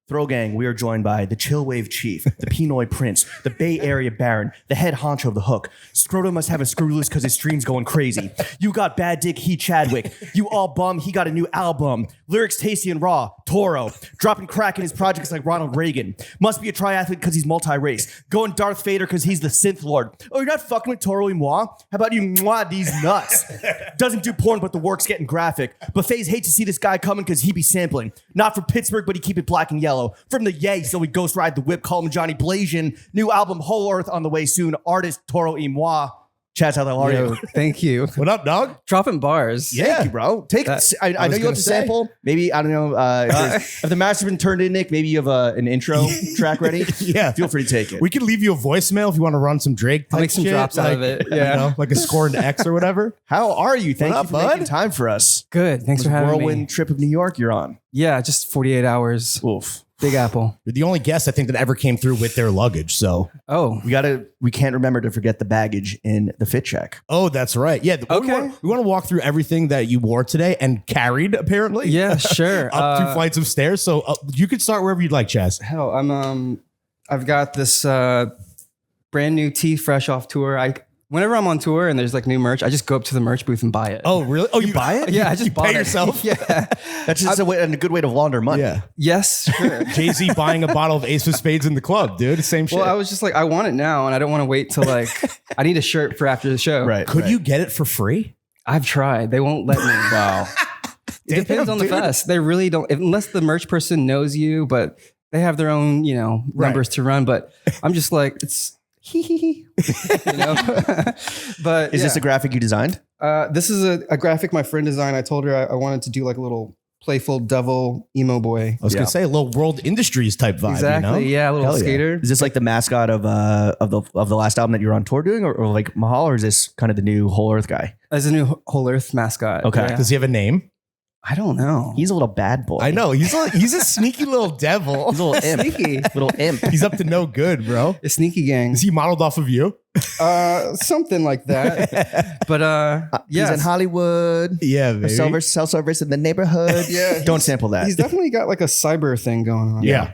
Throw Gang, we are joined by the Chill Wave Chief, the Pinoy Prince, the Bay Area Baron, the head honcho of the Hook. Scrotum must have a screw loose because his stream's going crazy. You got bad dick, he Chadwick. You all bum, he got a new album. Lyrics tasty and raw, Toro. Dropping crack in his projects like Ronald Reagan. Must be a triathlete because he's multi-race. Going Darth Vader because he's the synth lord. Oh, you're not fucking with Toro y Moi? How about you mwah these nuts? Doesn't do porn, but the work's getting graphic. Buffets hate to see this guy coming because he be sampling. Not from Pittsburgh, but he keep it black and yellow. From the yay, so we ghost ride the whip, call him Johnny Blasian. New album, Hole Erth, on the way soon. Artist, Toro y Moi. Chaz, how the hell are you? Thank you. What up, dog? Dropping bars. Thank you, bro. I know you have to sample. Maybe, I don't know, if the master's been turned in, Nick, maybe you have an intro track ready. Yeah. Feel free to take it. We could leave you a voicemail if you want to run some Drake. I'll make some shit, drops out of it. Yeah. You know, like a score into X or whatever. How are you? Thank What you up, for bud? making time for us. Good. Thanks for having Whirlwind me. trip of New York you're on. Yeah, just 48 hours. Oof. Big Apple. You're the only guest I think that ever came through with their luggage. So, Oh, We can't remember to forget the baggage in the fit check. oh, that's right. Yeah. Okay. We want to walk through everything that you wore today and carried, apparently. yeah, sure. Up 2 flights of stairs. So you could start wherever you'd like, Chaz. Hell, I've got this brand new tee fresh off tour. Whenever I'm on tour and there's like new merch, I just go up to the merch booth and buy it. Oh, really? Oh, you buy it? yeah, I just you bought pay it yourself? Yeah. That's just a good way to launder money. Yeah. Yes, sure. Jay-Z buying a bottle of Ace of Spades in the club, dude. Same shit. Well, I was just like, I want it now, and I don't want to wait till like I need a shirt for after the show. Right. Could you get it for free? I've tried. They won't let me. Wow. It depends on the dude. fest. They really don't, unless the merch person knows you, but they have their own, numbers to run. But I'm just like, it's but Is this a graphic you designed? this is a graphic my friend designed. I told her I wanted to do like a little playful devil emo boy. I was gonna say a little World Industries type vibe. Exactly. You know? Yeah, a little Hell yeah. skater. Is this like the mascot of the last album that you're on tour doing, or like Mahal, or is this kind of the new Whole Earth guy? As a new Hole Erth mascot. Okay. Yeah. Does he have a name? I don't know. He's a little bad boy. I know he's a sneaky little devil. He's a little imp. Sneaky. Little imp. He's up to no good, bro. A sneaky gang. Is he modeled off of you? Something like that. But He's yeah. in Hollywood. Yeah, baby. Cell service in the neighborhood. Yeah, Don't sample that. He's definitely got like a cyber thing going on. Yeah.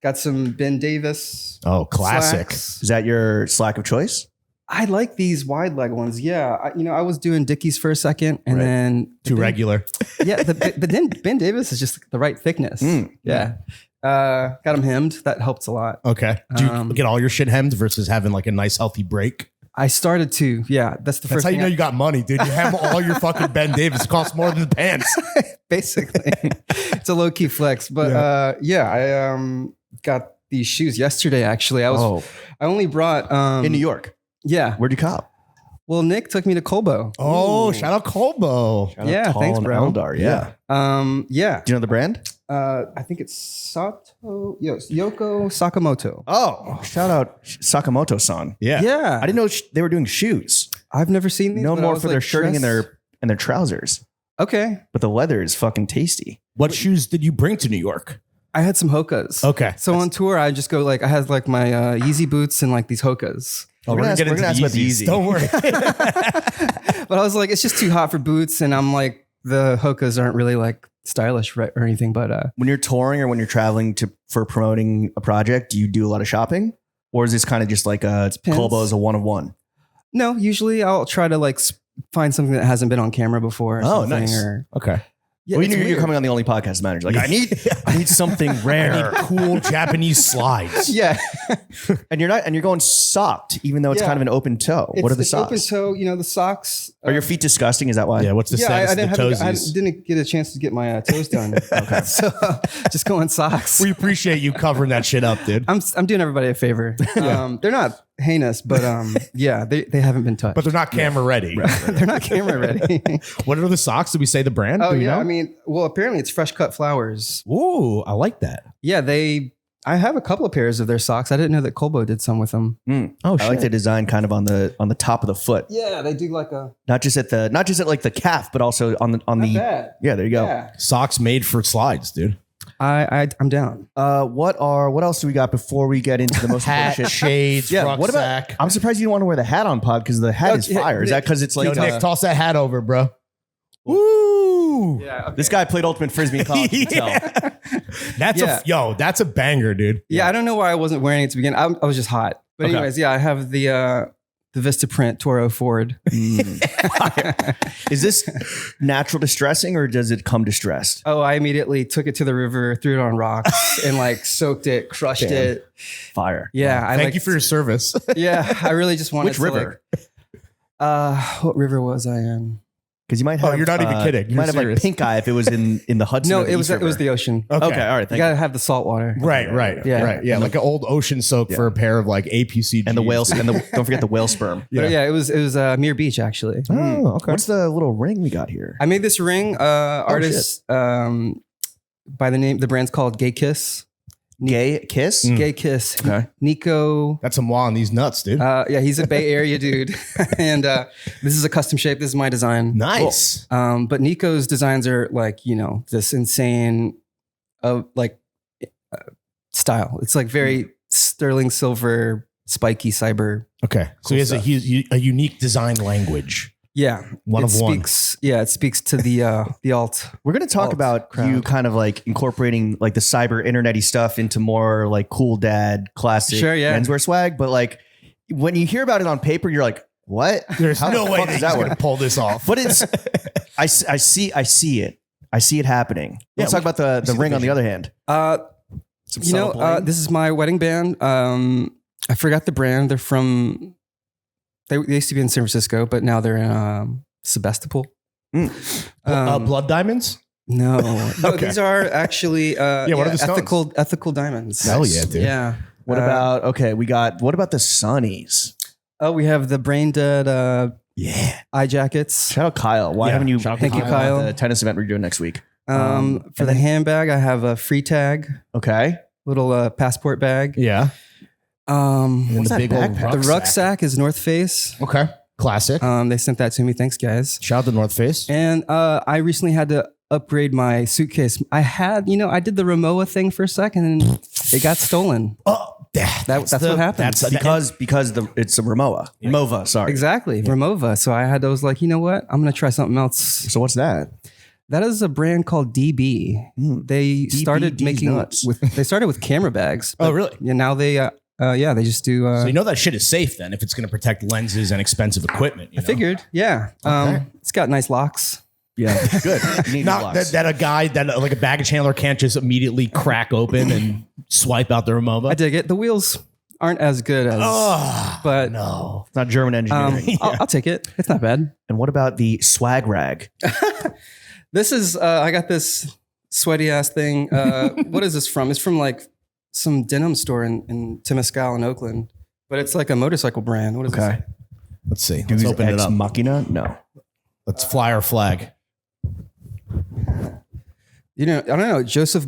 Got some Ben Davis. Oh, classic. slacks. Is that your slack of choice? I like these wide leg ones. Yeah. I was doing Dickies for a second and Right. then Too regular. Yeah. But then Ben Davis is just the right thickness. Yeah. Got him hemmed. That helps a lot. Okay. Do you get all your shit hemmed versus having like a nice healthy break? I started to. Yeah. That's the That's first how you thing know you got money, dude. You hem all your fucking Ben Davis. It costs more than the pants. basically. It's a low key flex. But I got these shoes yesterday, actually. I only brought In New York. Yeah. Where'd you cop? Well, Nick took me to Colbo. Oh, shout out Colbo. Shout out Yeah, Tall thanks, and bro. Eldar, yeah. Yeah. Do you know the brand? I think it's Yoko Sakamoto. Oh, shout out Sakamoto-san. Yeah. Yeah. I didn't know they were doing shoes. I've never seen these. No but I more was, for like, their shirting and dressed- their trousers. Okay. But the leather is fucking tasty. What shoes did you bring to New York? I had some Hokas. Okay. So on tour, I just go I had like my Yeezy boots and like these Hokas. Oh, We're gonna ask about the Yeezys. Don't worry. But I was like, it's just too hot for boots. And I'm like, the Hokas aren't really like stylish or anything. But When you're touring or when you're traveling for promoting a project, do you do a lot of shopping? Or is this kind of just like Colbo is a one-of-one? no, usually I'll try to like find something that hasn't been on camera before. Or Oh, something, nice. Or, Okay. yeah, Well, it's you're weird. coming on the only podcast manager. Like, I need something rare. Cool Japanese slides. Yeah. And you're going socked, even though it's Yeah. kind of an open toe. What are the it's open socks? toe, the socks. Are your feet disgusting? Is that why? Yeah, what's the Yeah, status of the I toesies? didn't get a chance to get my toes done. Okay. So just go in socks. We appreciate you covering that shit up, dude. I'm doing everybody a favor. They're not heinous, but yeah, they haven't been touched. But they're not camera ready. They're not camera ready. What are the socks? Did we say the brand? Oh Do you yeah, know? I mean, well, apparently it's Fresh Cut Flowers. Ooh, I like that. Yeah, I have a couple of pairs of their socks. I didn't know that Colbo did some with them. Oh, I like the design kind of on the top of the foot, Yeah, they do like a not just at like the calf, but also on the bad. yeah. There you go. Yeah, Socks made for slides, dude. I'm down. What else do we got before we get into the most Hat, important shit? shades, Yeah. rucksack. What about? I'm surprised you didn't want to wear the hat on pod because the hat is yeah, fire. Is that because it's like Yo, Nick, toss that hat over, bro. Woo! Yeah, okay. this guy played ultimate frisbee in college? You can tell. That's a banger, dude. Yeah, I don't know why I wasn't wearing it to begin. I was just hot. But Okay. anyways, yeah, I have the Vistaprint Toro Ford. Is this natural distressing or does it come distressed? Oh, I immediately took it to the river, threw it on rocks, and like soaked it, crushed it. Fire. Yeah, Thank you for your service. Yeah, I really just wanted Which to river? What river was I in? Because you might have. you're not even kidding. You might You're have like serious. pink eye if it was in the Hudson. No, or the it was East River. the ocean. Okay. Okay, all right. You Thank gotta have the salt water. Right. Yeah. Yeah. Like an old ocean soak for a pair of like APC And the whale, and don't forget the whale sperm. But yeah, it was Mere Beach actually. Oh, okay. What's the little ring we got here? I made this ring. Artist by the brand's called Gay Kiss. Gay kiss. Gay Kiss. Okay. Nico. Got some law on these nuts, dude. Yeah, he's a Bay Area dude, and this is a custom shape. This is my design. Nice. But Nico's designs are like this insane, style. It's like very sterling silver, spiky cyber. Okay. So he has a unique design language. Yeah, One of one. It speaks to the alt. We're going to talk about crowd. you kind of like incorporating like the cyber internety stuff into more like cool dad classic menswear swag. But like when you hear about it on paper, you're like, what? There's How no the way fuck that does he's that going to work? pull this off. But it's, I see it. I see it happening. Let's talk about the ring on the other hand. Some subtle bling. This is my wedding band. I forgot the brand. They're from. They used to be in San Francisco, but now they're in Sebastopol. Blood diamonds? No, Okay. these are actually what are the stones? ethical diamonds. Hell yeah, dude. Yeah. What about what about the Sunnies? Oh, we have the brain dead eye jackets. Shout out Kyle. Why haven't you? shout out Thank you, at Kyle. The tennis event we're doing next week. For the handbag, I have a free tag, Okay. little passport bag. Yeah. And What's the that big old backpack? The rucksack is North Face. Okay. Classic. They sent that to me. Thanks, guys. Shout out to North Face. And I recently had to upgrade my suitcase. I had, I did the Rimowa thing for a second and it got stolen. Oh, That's what happened. Because it's a Rimowa. Mova, sorry. Exactly. Rimowa. So I was like, you know what? I'm going to try something else. So what's that? That is a brand called DB. They started DB's making nuts. they started with camera bags. Oh, really? Yeah. Now they just do. So you know that shit is safe then if it's going to protect lenses and expensive equipment. I figured. Yeah. It's got nice locks. Yeah, good. You need Not locks. that a guy that like a baggage handler can't just immediately crack open and swipe out the Remova. I dig it. The wheels aren't as good as, but No. It's not German engineering. I'll take it. It's not bad. And what about the swag rag? This is, I got this sweaty ass thing. What is this from? It's from like some denim store in Temescal in Oakland, but it's like a motorcycle brand. What is Okay. this? Let's see. Who's Let's open it Ex up. Machina? No. Let's fly our flag. I don't know. Joseph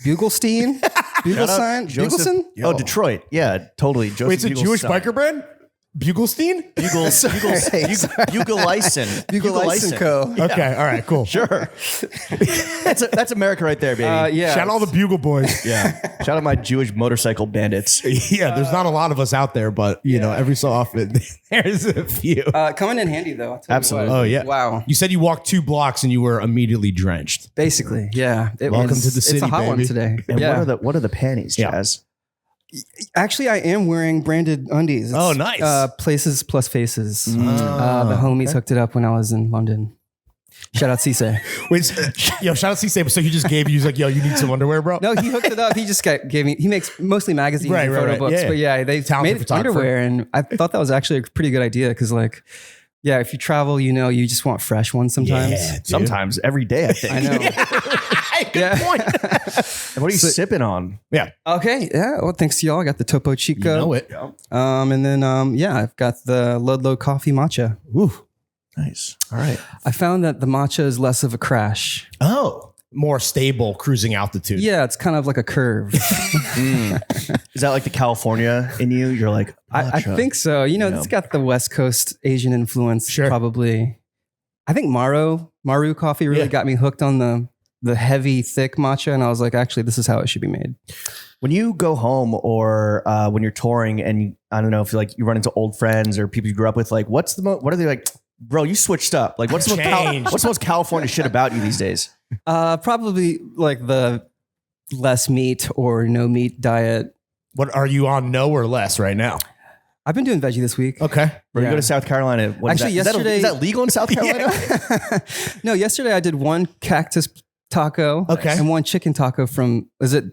Buglestein? Bugelstein? Bugelson? Oh, Detroit. Yeah, totally. Joseph Wait, it's a Jewish Bugelstein. biker brand? Buglestein? Bugleisen Co. Okay. All right. Cool. Sure. that's America right there, baby. Yeah. Shout out all the Bugle boys. Yeah. Shout out my Jewish motorcycle bandits. Yeah. There's not a lot of us out there, but you know, every so often there's a few. Coming in handy though. I'll tell you Absolutely. what. Oh yeah. Wow. You said you walked 2 blocks and you were immediately drenched. Basically, yeah. Welcome to the city, It's a hot one baby. today. And yeah. what are the panties, Yeah. Chaz? Actually, I am wearing branded undies. Oh, nice. Places plus faces. The Oh, homies hooked it up when I was in London. Shout out Cisse. Wait, yo, shout out C-Sabe. So he just gave you, he's like, yo, you need some underwear, bro? No, he hooked it up. He just gave me. He makes mostly magazines Right, and right, photo right. books, Yeah. but yeah, they Talented made photographer. underwear, and I thought that was actually a pretty good idea because, like, yeah, if you travel, you just want fresh ones sometimes. Yeah, dude. Sometimes, every day, I think. I know. Good point. And what are you sipping on? Yeah. Okay, yeah. Well, thanks to y'all. I got the Topo Chico. You know it. And then I've got the Ludlow Coffee Matcha. Ooh. Nice. All right. I found that the matcha is less of a crash. Oh. More stable cruising altitude. Yeah, it's kind of like a curve. Is that like the California in you? You're like, I matcha. think so. It's got the West Coast Asian influence. Sure. Probably. I think Maru coffee really got me hooked on the heavy, thick matcha. And I was like, actually, this is how it should be made. When you go home or when you're touring and I don't know if you run into old friends or people you grew up with, like what are they like, bro, you switched up. Like what's the most California shit about you these days? Probably like the less meat or no meat diet. What are you on, no or less right now? I've been doing veggie this week. Okay. Bro, you Yeah. go to South Carolina. What is Actually, that? yesterday- Is that legal in South Carolina? No, yesterday I did one cactus taco Okay. and one chicken taco from, is it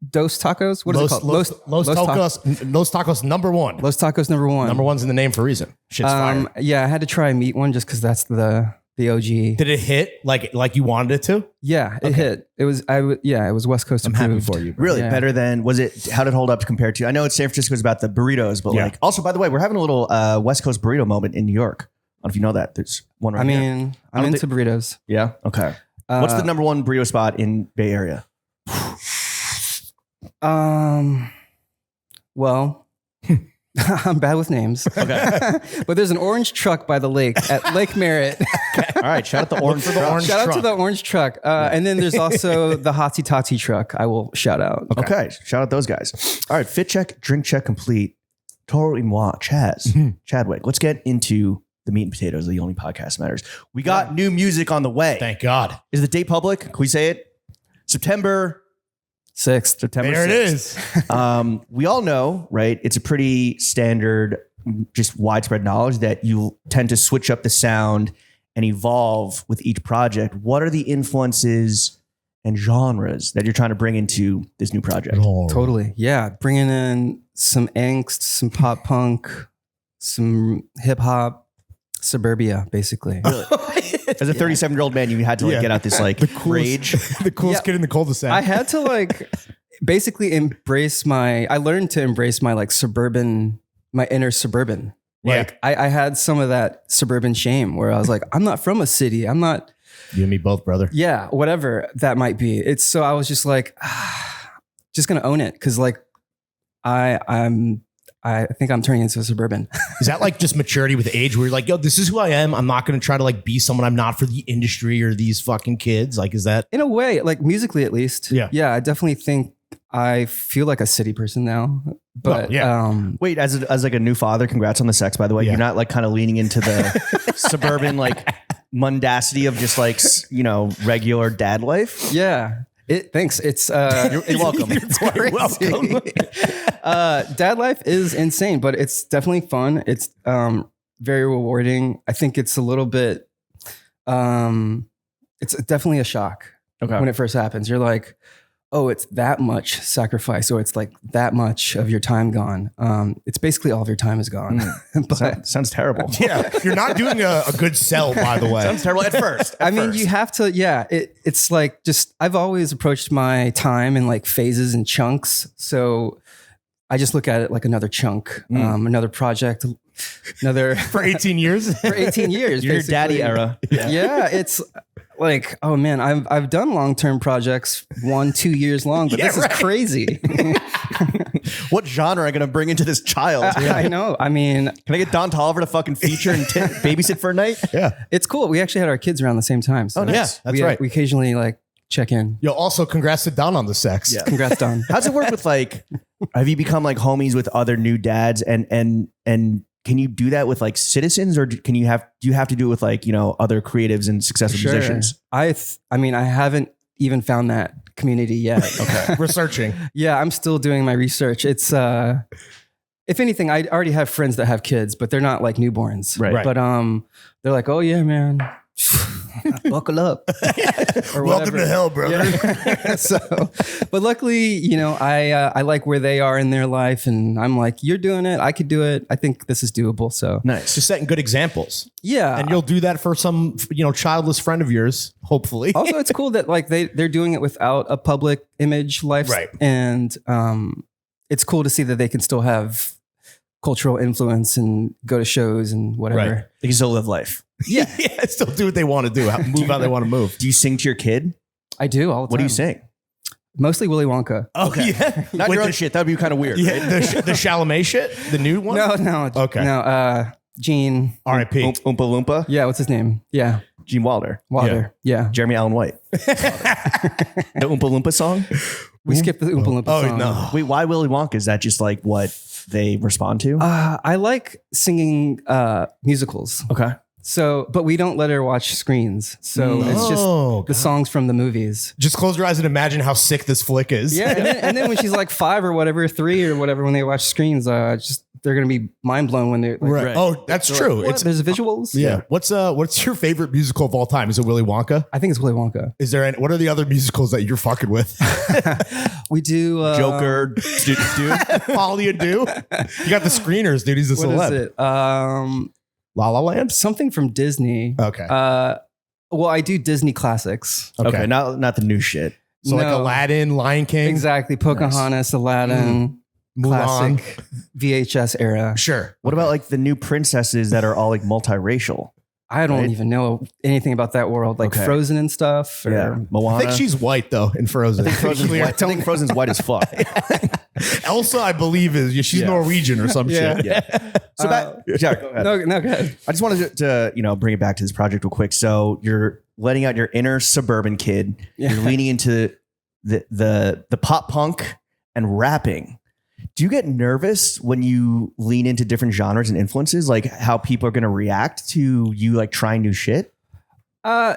Dos Tacos? What is it called? Los Tacos number one. Los Tacos number one. Number one's in the name for a reason. Shit's fire. Yeah, I had to try a meat one just because that's the OG. Did it hit like you wanted it to? Yeah, it hit. It was it was West Coast I'm happy approved. for you. Bro. Really? Yeah. Better than, was it, how did it hold up compared to, I know it's San Francisco is about the burritos, but Yeah. like, also, by the way, we're having a little West Coast burrito moment in New York. I don't know if you know that. There's one right I here. mean, I'm don't into burritos. Yeah? Okay. What's the number one burrito spot in Bay Area? Well, I'm bad with names. Okay. But there's an orange truck by the lake at Lake Merritt. All right. Shout out the orange for the truck. orange Shout out to truck. the orange truck. And then there's also the Hotty Toddy truck. I will shout out. Okay. Shout out those guys. All right. Fit check, drink check complete. Toro y Moi, Chaz, Chadwick. Let's get into the meat and potatoes, the only podcast that matters. We got new music on the way. Thank God. Is the date public? Can we say it? September 6th. There it 6th. is. We all know, right? It's a pretty standard, just widespread knowledge that you tend to switch up the sound and evolve with each project. What are the influences and genres that you're trying to bring into this new project? Totally. Yeah. Bringing in some angst, some pop punk, some hip hop, suburbia, basically. As a 37-year-old man, you had to like get out this like rage. The coolest kid in the cul-de-sac. I had to like basically I learned to embrace my like my inner suburban. Yeah. Like I had some of that suburban shame where I was like, I'm not from a city. I'm not, You and me both, brother. yeah, whatever that might be. It's so I was just like, just gonna own it. Cause like I think I'm turning into a suburban. Is that like just maturity with age where you're like, yo, this is who I am. I'm not going to try to like be someone I'm not for the industry or these fucking kids. Like, is that? In a way, like musically at least. Yeah. Yeah. I definitely think I feel like a city person now. But Well, yeah. Wait, as like a new father, congrats on the sex, by the way. Yeah. You're not like kind of leaning into the suburban like mundacity of just like, regular dad life. yeah. Thanks. It's You're welcome. You're welcome. dad life is insane, but it's definitely fun. It's very rewarding. I think it's a little bit it's definitely a shock when it first happens. You're like, oh, it's that much sacrifice, or it's like that much of your time gone. It's basically all of your time is gone. But Sounds terrible. Yeah. You're not doing a good sell, by the way. Sounds terrible at first. I mean, you have to, yeah, it's like just, I've always approached my time in like phases and chunks. So I just look at it like another chunk, another project, another For 18 years. for 18 years. Your basically. daddy era. Yeah, it's like, oh man, I've done long-term projects 1-2 years long, but this is crazy. What genre am I going to bring into this child? I know. I mean, Can I get Don Tolliver to fucking feature and babysit for a night? Yeah. it's cool. We actually had our kids around the same time. So nice. Yeah, that's right. We occasionally like check in. Yo, also congrats to Don on the sex. Yeah. Congrats, Don. How's it work with like, have you become like homies with other new dads and can you do that with like citizens or do you have to do it with like, other creatives and successful musicians? I mean, I haven't even found that community yet. Okay. Researching. Yeah, I'm still doing my research. It's if anything, I already have friends that have kids, but they're not like newborns. Right. But they're like, oh yeah, man, buckle up. Or Welcome whatever. to hell, brother. Yeah. So, but luckily, I like where they are in their life, and I'm like, you're doing it. I could do it. I think this is doable. So Nice. Just setting good examples. yeah, And you'll do that for some, childless friend of yours, hopefully. also it's cool that like they're doing it without a public image life, Right. And it's cool to see that they can still have cultural influence and go to shows and whatever. Right. They can still live life. Yeah, Yeah, still do what they want to do. Move how they want to move. Do you sing to your kid? I do all the time. What do you sing? Mostly Willy Wonka. Okay. Yeah. Not With your own the- shit. That would be kind of weird. Yeah, Right? the Chalamet shit, the new one. No. Okay. No. Gene. R.I.P. Oompa Loompa. Yeah. What's his name? Yeah. Gene Wilder. Wilder. Yeah. Jeremy Allen White. The Oompa Loompa song. We skipped the Oompa Loompa Oh song. no. Wait, why Willy Wonka? Is that just like what they respond to? I like singing musicals. Okay. So, but we don't let her watch screens. So it's just the songs from the movies. Just close your eyes and imagine how sick this flick is. Yeah. And then when she's like 5 or whatever, 3 or whatever, when they watch screens, they're going to be mind blown when they're like, Right. Oh, that's true. Like, there's visuals. Yeah. What's your favorite musical of all time? Is it Willy Wonka? I think it's Willy Wonka. Is there what are the other musicals that you're fucking with? We do Joker, dude. Folly and Do. You got the screeners, dude. He's a what celeb. is it? La La Land? Something from Disney. Okay. Well, I do Disney classics. Okay, not the new shit. So like No. Aladdin, Lion King. Exactly. Pocahontas, Aladdin, Mulan. classic VHS era. Sure. What about like the new princesses that are all like multiracial? I don't Right. even know anything about that world, like Okay. Frozen and stuff. Or, Yeah, Moana. I think she's white though in Frozen. I think Frozen's white as fuck. Elsa, I believe, she's Yeah. Norwegian or some shit. Yeah. So go ahead. No, go ahead. I just wanted to bring it back to this project real quick. So you're letting out your inner suburban kid. Yeah. You're leaning into the pop punk and rapping. Do you get nervous when you lean into different genres and influences, like how people are going to react to you like trying new shit?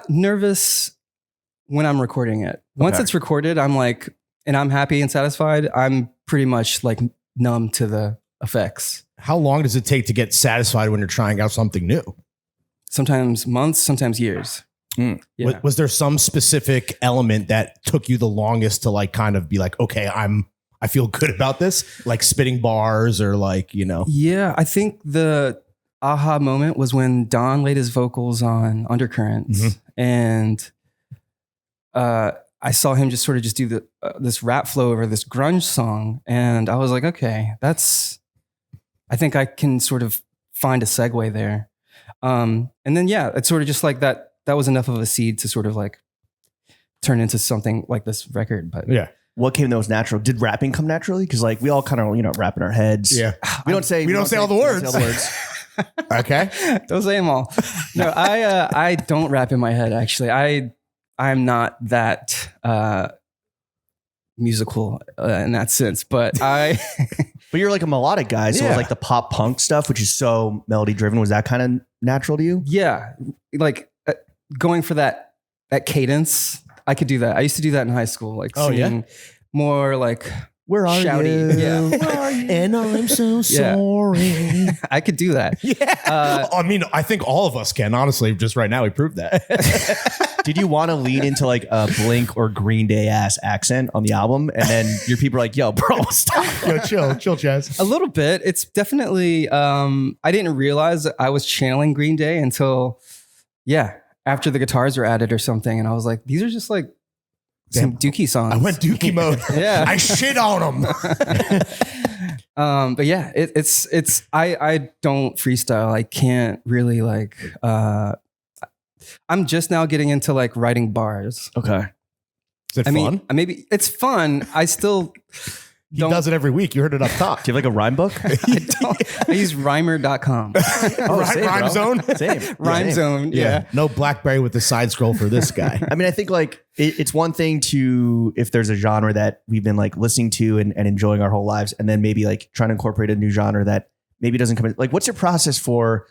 Nervous when I'm recording it. Once Okay. it's recorded, I'm like, and I'm happy and satisfied. I'm pretty much like numb to the effects. How long does it take to get satisfied when you're trying out something new? Sometimes months, sometimes years. Mm. Yeah. Was there some specific element that took you the longest to like kind of be like, okay, I feel good about this, like spitting bars or like, Yeah, I think the aha moment was when Don laid his vocals on Undercurrents, and I saw him just sort of just do this rap flow over this grunge song, and I was like, okay, I think I can sort of find a segue there. And then it's sort of just like that. That was enough of a seed to sort of like turn into something like this record. But yeah. What came that was natural? Did rapping come naturally? Because like we all kind of rap in our heads. Yeah. We don't say all the words. We don't say all the words. Okay. don't say them all. No, I don't rap in my head. Actually, I'm not that musical in that sense. But But you're like a melodic guy, so Yeah. like the pop punk stuff, which is so melody driven, was that kind of natural to you? yeah, like going for that cadence. I could do that. I used to do that in high school. Like Oh, yeah? singing more like Where are shouty. you? Yeah. Where are you? And I'm so Yeah. sorry. I could do that. Yeah. I mean, I think all of us can, honestly, just right now we proved that. Did you want to lean into like a Blink or Green Day ass accent on the album, and then your people are like, "Yo, bro, stop." Yo, chill, Chaz. A little bit. It's definitely. I didn't realize that I was channeling Green Day until, after the guitars were added or something, and I was like, these are just like some Dookie songs. I went Dookie mode. Yeah. I shit on them. But yeah, it's I don't freestyle. I can't really like. I'm just now getting into like writing bars. Okay. Is it I fun? mean, maybe it's fun. I still He does it every week. You heard it up top. Do you have like a rhyme book? I use rhymer.com. Rhyme bro. Zone? Same. Rhyme Same. Zone. Yeah. No BlackBerry with the side scroll for this guy. I mean, I think like it's one thing to, if there's a genre that we've been like listening to and enjoying our whole lives, and then maybe like trying to incorporate a new genre that maybe doesn't come in. Like, what's your process for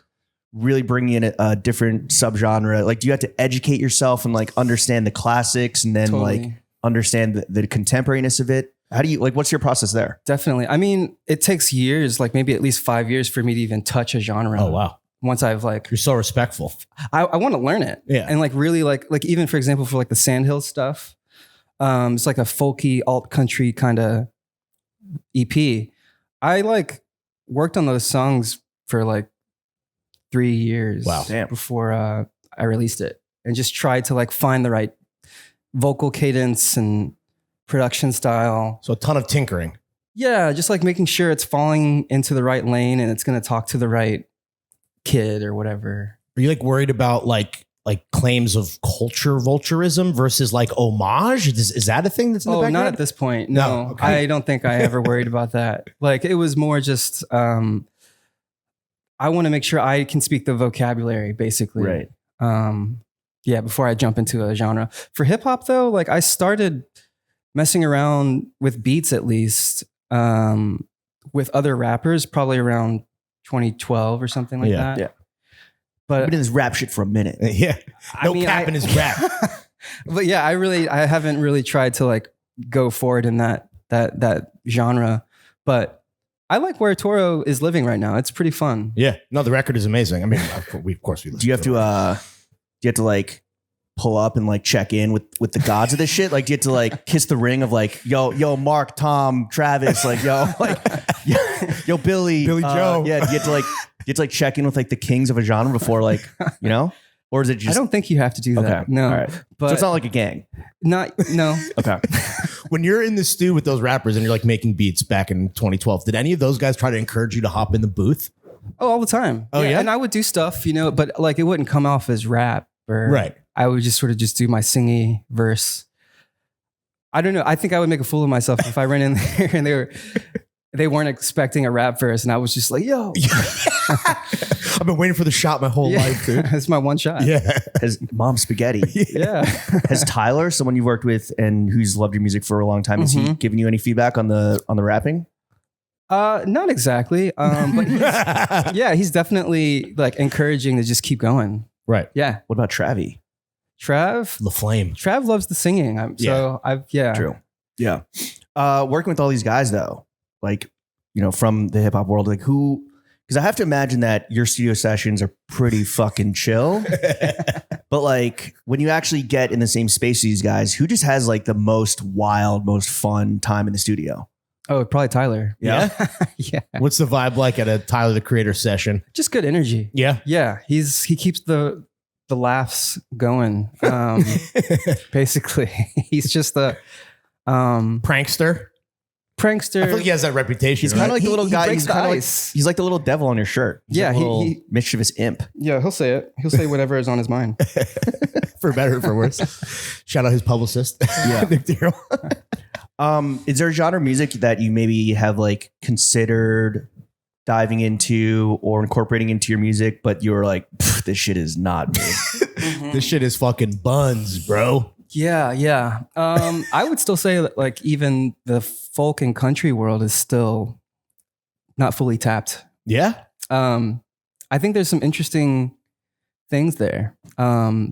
really bringing in a different subgenre? Like, do you have to educate yourself and like understand the classics and then Totally. like understand the contemporariness of it? How do you like, what's your process there? Definitely. I mean, it takes years, like maybe at least 5 years for me to even touch a genre. Oh, wow. Once I've like, You're so respectful. I want to learn it. Yeah. And like really like even for example, for like the Sandhill stuff, it's like a folky alt country kind of EP. I like worked on those songs for like 3 years. Wow. Damn. Before I released it, and just tried to like find the right vocal cadence and production style. So a ton of tinkering. Yeah, just like making sure it's falling into the right lane and it's going to talk to the right kid or whatever. Are you like worried about like claims of culture vulturism versus like homage? Is that a thing that's in the Oh, background? not at this point. No, No, okay. I don't think I ever worried about that. Like it was more just, I want to make sure I can speak the vocabulary basically. Right. Yeah, before I jump into a genre. For hip hop though, like I started messing around with beats at least with other rappers probably around 2012 or something like Yeah. that. Yeah. But been in this rap shit for a minute. Yeah. No cap in his rap. But yeah, I haven't really tried to like go forward in that genre. But I like where Toro is living right now. It's pretty fun. Yeah. No, the record is amazing. I mean, of course we listen. Do you have to like pull up and like check in with the gods of this shit? Like, do you have to like kiss the ring of like, yo, Mark, Tom, Travis, like, yo, Billy, Joe. Yeah. Do you have to like check in with like the kings of a genre before like, or is it just? I don't think you have to do that. Okay. No. All right. But So it's not like a gang. no. Okay. When you're in the stew with those rappers and you're like making beats back in 2012, did any of those guys try to encourage you to hop in the booth? Oh, all the time. Oh, yeah? And I would do stuff, but like it wouldn't come off as rap or Right. I would just sort of just do my singy verse. I don't know. I think I would make a fool of myself if I ran in there and they weren't expecting a rap verse and I was just like, yo. I've been waiting for the shot my whole life, dude. It's my one shot. Yeah. Has Mom Spaghetti? Yeah. Has Tyler, someone you've worked with and who's loved your music for a long time, has he given you any feedback on the rapping? Not exactly. But he's definitely like encouraging to just keep going. Right. Yeah. What about Travi? Trav loves the singing. True. Yeah. Working with all these guys though, like, from the hip hop world, like because I have to imagine that your studio sessions are pretty fucking chill. But like when you actually get in the same space as these guys, who just has like the most wild, most fun time in the studio? Oh, probably Tyler. Yeah. Yeah. What's the vibe like at a Tyler the Creator session? Just good energy. Yeah. Yeah. He keeps the laughs going. Basically, he's just a Prankster. I feel like he has that reputation. He's kind of like the little guy. breaks He's the kind of ice. he's like the little devil on your shirt. He's Yeah, like a little he- mischievous imp. Yeah, he'll say it. He'll say whatever is on his mind. for better or for worse. Shout out his publicist. Yeah. Nick Darrow. Is there a genre of music that you maybe have like considered diving into or incorporating into your music, but you were like, this shit is not me? This shit is fucking buns, bro. Yeah. I would still say that like even the folk and country world is still not fully tapped. Yeah. I think there's some interesting things there. A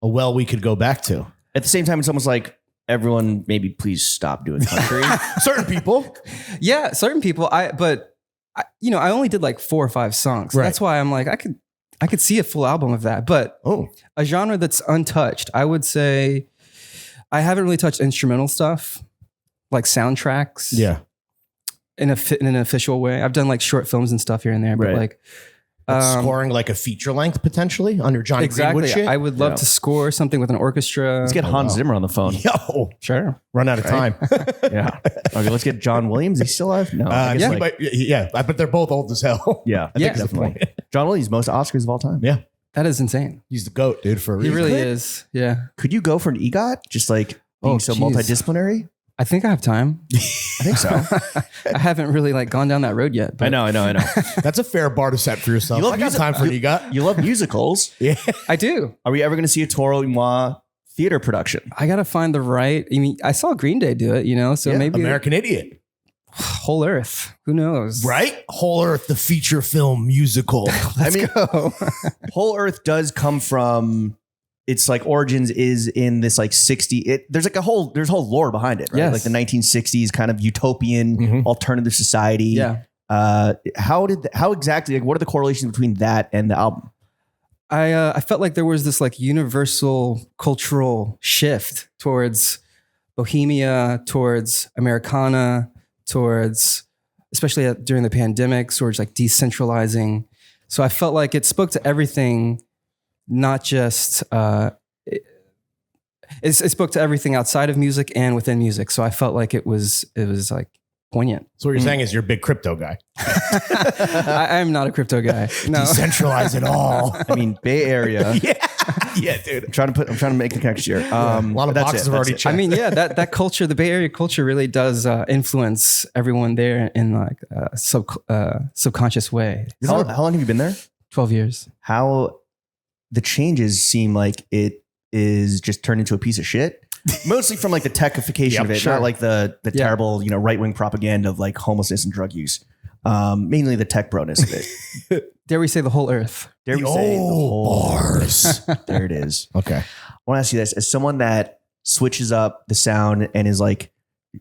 well we could go back to. At the same time, it's almost like everyone maybe please stop doing country. Certain people. Yeah, certain people. I only did like 4 or 5 songs. Right. That's why I'm like, I could see a full album of that. But a genre that's untouched, I would say I haven't really touched instrumental stuff, like soundtracks. Yeah. In an official way. I've done like short films and stuff here and there, but Right. like Scoring like a feature length potentially on your Johnny Greenwood exactly. shit. I would love to score something with an orchestra. Let's get Hans Zimmer on the phone. Yo, Sure. run out of time. Yeah. Okay, let's get John Williams. Is he still alive? No. I guess, yeah, like- I bet they're both old as hell. yeah. Yeah. Definitely. John Williams, most Oscars of all time. Yeah. That is insane. He's the GOAT, dude, for a He reason. really is. Yeah. Could you go for an EGOT? Just like being so geez. multidisciplinary? I think I have time. I think so. I haven't really like gone down that road yet. But I know. That's a fair bar to set for yourself. You love I got music- time for an EGOT. You love musicals. Yeah. I do. Are we ever going to see a Toro y Moi theater production? I got to find the right. I mean, I saw Green Day do it, so maybe American Idiot. Whole Earth. Who knows? Right? Whole Earth, the feature film musical. Go. Whole Earth does come from, its like origins is in this like 60. There's a whole lore behind it, right? Yes. Like the 1960s kind of utopian alternative society. Yeah. How exactly? Like, what are the correlations between that and the album? I felt like there was this like universal cultural shift towards Bohemia, towards Americana, towards, especially during the pandemic, towards like decentralizing. So I felt like it spoke to everything, not just, it spoke to everything outside of music and within music. So I felt like it was like poignant. So what you're saying is you're a big crypto guy. I'm not a crypto guy. No. Decentralize it all. I mean, Bay Area. Yeah, dude. I'm trying to make the connection here. A lot of boxes have already checked. I mean, yeah, that culture, the Bay Area culture really does influence everyone there in like a subconscious way. How long have you been there? 12 years. How the changes seem like it is just turned into a piece of shit. Mostly from like the techification Yep, of it, sure. not like the Yeah. terrible, right-wing propaganda of like homelessness and drug use. Mainly the tech broness of it. Dare we say the whole earth? Dare we say the whole bars. There it is. Okay. I want to ask you this: as someone that switches up the sound and is like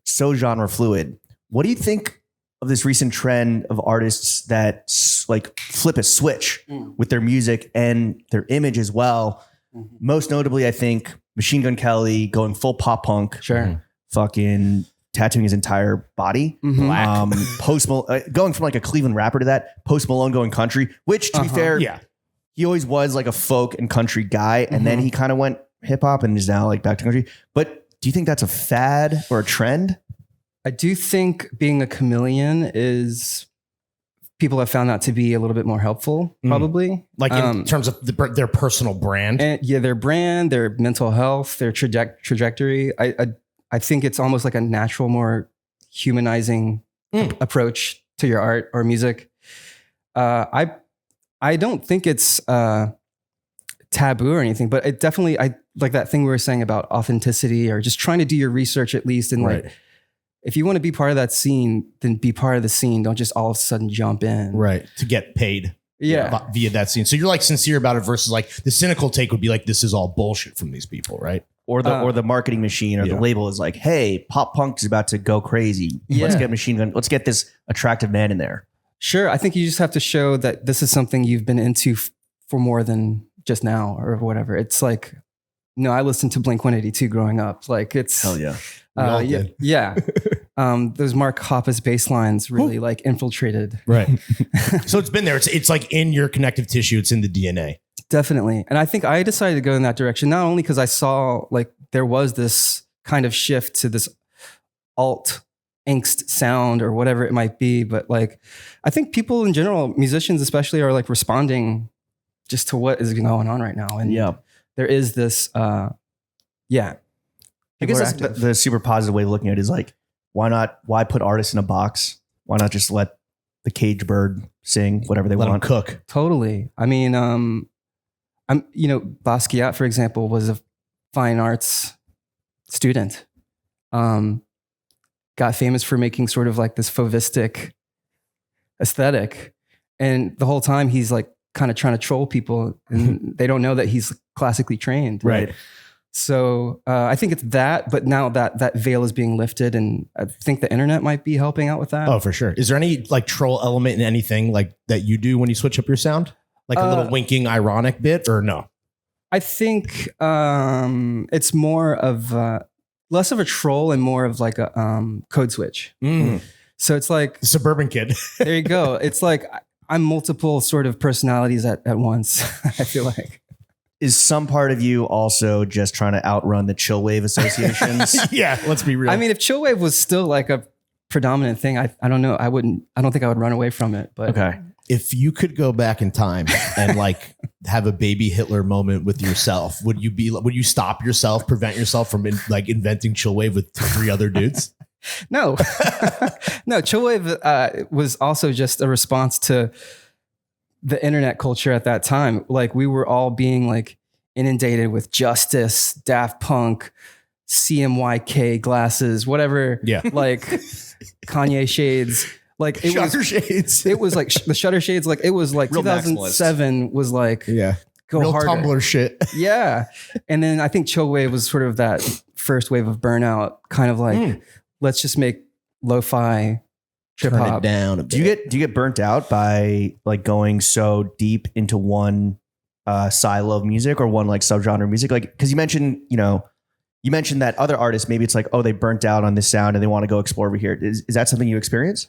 so genre fluid, what do you think of this recent trend of artists that like flip a switch with their music and their image as well? Most notably, I think Machine Gun Kelly going full pop punk, Sure. fucking tattooing his entire body. Black. Going from like a Cleveland rapper to that. Post Malone going country, which to be fair, Yeah. he always was like a folk and country guy, and then he kind of went hip hop and is now like back to country. But do you think that's a fad or a trend? I do think being a chameleon is, people have found that to be a little bit more helpful, probably. Like in terms of their personal brand. And yeah, their brand, their mental health, their trajectory. I think it's almost like a natural, more humanizing approach to your art or music. I don't think it's taboo or anything, but it definitely, I like that thing we were saying about authenticity or just trying to do your research at least. And like, if you want to be part of that scene, then be part of the scene. Don't just all of a sudden jump in. Right. To get paid. Yeah. Via that scene. So you're like sincere about it versus like the cynical take would be like, this is all bullshit from these people, right? Or the marketing machine or the label is like, hey, pop punk is about to go crazy. Let's get Machine Gun. Let's get this attractive man in there. Sure. I think you just have to show that this is something you've been into for more than just now or whatever. It's like, no, I listened to Blink-182 growing up. Like it's hell yeah. Yeah. Those Mark Hoppus bass lines really like infiltrated. Right. So it's been there. It's like in your connective tissue. It's in the DNA. Definitely. And I think I decided to go in that direction, not only because I saw like there was this kind of shift to this alt angst sound or whatever it might be, but like I think people in general, musicians especially, are like responding just to what is going on right now. And there is this, I guess that's the super positive way of looking at it is like, why put artists in a box? Why not just let the cage bird sing whatever they Let want? them cook. Totally. I mean, Basquiat, for example, was a fine arts student. Got famous for making sort of like this fauvistic aesthetic. And the whole time he's like kind of trying to troll people and they don't know that he's classically trained. Right. So I think it's that, but now that veil is being lifted and I think the internet might be helping out with that. Oh, for sure. Is there any like troll element in anything like that you do when you switch up your sound? Like a little winking ironic bit or no? I think it's more of less of a troll and more of like a code switch. So it's like The suburban kid. there you go. It's like I'm multiple sort of personalities at once. I feel like. Is some part of you also just trying to outrun the chill wave associations? Yeah, let's be real. I mean, if chillwave was still like a predominant thing, I don't know. I don't think I would run away from it. But Okay. if you could go back in time and like have a baby Hitler moment with yourself, would you stop yourself, prevent yourself from inventing chillwave with 3 other dudes? No, no. Chillwave was also just a response to the internet culture at that time. Like we were all being like inundated with Justice, Daft Punk, CMYK glasses, whatever. Yeah. Like Kanye shades. Like it Shutter was shades. It was like the Shutter shades. Like it was like Real 2007 was like Yeah. go Real harder. Tumblr shit. Yeah. And then I think Chillwave was sort of that first wave of burnout, kind of like, let's just make lo-fi trip Turn it hop. down a bit. Do you get burnt out by like going so deep into one silo of music or one like subgenre of music? Like, because you mentioned that other artists, maybe it's like, oh, they burnt out on this sound and they want to go explore over here. Is that something you experience?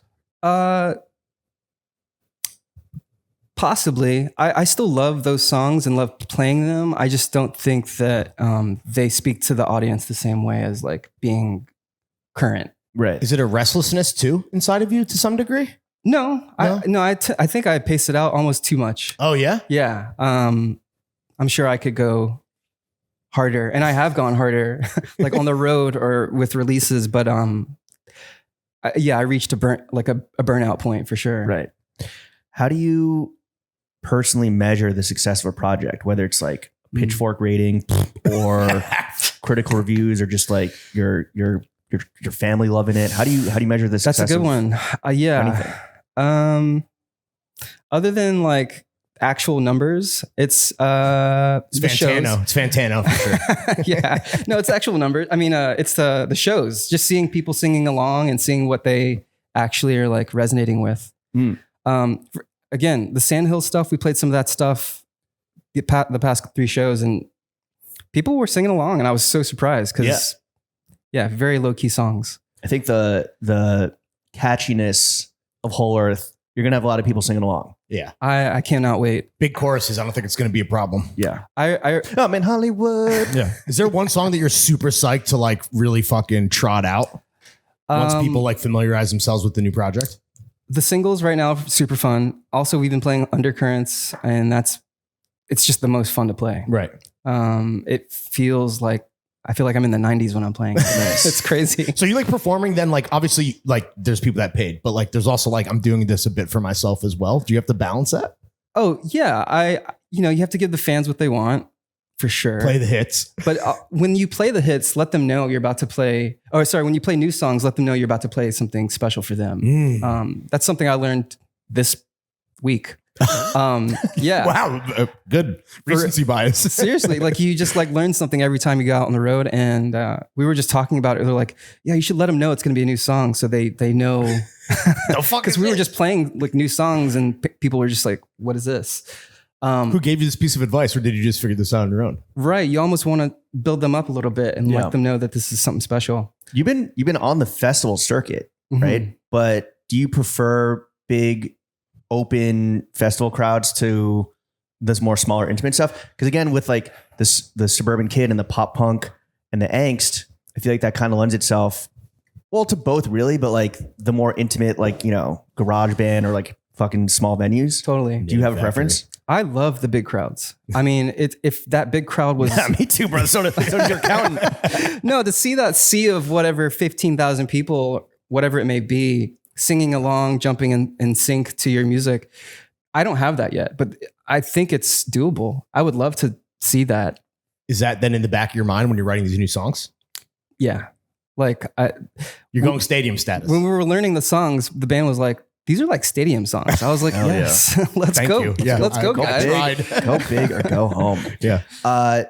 Possibly. I still love those songs and love playing them. I just don't think that they speak to the audience the same way as like being current. Right. Is it a restlessness too inside of you to some degree? No, I think I paced it out almost too much. Oh yeah. Yeah. I'm sure I could go harder, and I have gone harder, like on the road or with releases. But I reached a burnout point for sure. Right. How do you personally measure the success of a project, whether it's like pitchfork rating or critical reviews or just like your family loving it? How do you measure the success? That's a good one. Yeah. anything? Other than like actual numbers, it's the Fantano. It's Fantano for sure. yeah, no, it's actual numbers. I mean, it's the shows, just seeing people singing along and seeing what they actually are like resonating with. Again, the Sandhill stuff, we played some of that stuff the past 3 shows, and people were singing along, and I was so surprised because very low key songs. I think the catchiness of Hole Erth, you're gonna have a lot of people singing along. Yeah, I cannot wait. big choruses. I don't think it's going to be a problem. Yeah, I'm in Hollywood. Yeah. Is there one song that you're super psyched to like really fucking trot out once people like familiarize themselves with the new project? The singles right now are super fun. Also, we've been playing Undercurrents, and it's just the most fun to play. Right. It feels like I feel like I'm in the 90s when I'm playing. It's crazy. So you like performing then, like obviously like there's people that paid, but like there's also like I'm doing this a bit for myself as well. Do you have to balance that? Oh yeah. You have to give the fans what they want for sure. Play the hits. But when you play the hits, let them know you're about to play, when you play new songs, let them know you're about to play something special for them. That's something I learned this week. Yeah. Wow. Good recency bias. Seriously, like you just like learn something every time you go out on the road. And we were just talking about it. They're like, yeah, you should let them know it's going to be a new song. So they know. Because we were just playing like new songs and people were just like, what is this? Who gave you this piece of advice, or did you just figure this out on your own? Right. You almost want to build them up a little bit and let them know that this is something special. You've been on the festival circuit, right? But do you prefer big open festival crowds to this more smaller intimate stuff? Because again, with like this, the suburban kid and the pop punk and the angst, I feel like that kind of lends itself well to both really, but like the more intimate, like, garage band or like fucking small venues. Totally. Do you have a preference? I love the big crowds. I mean, if that big crowd was... Yeah, me too, bro. So does your accountant. No, to see that sea of whatever, 15,000 people, whatever it may be, singing along, jumping in sync to your music. I don't have that yet, but I think it's doable. I would love to see that. Is that then in the back of your mind when you're writing these new songs? Yeah. Like you're going stadium status. When we were learning the songs, the band was like, these are like stadium songs. I was like, yes, let's go. You. Yeah. Let's go, guys. Go big or go home. Yeah.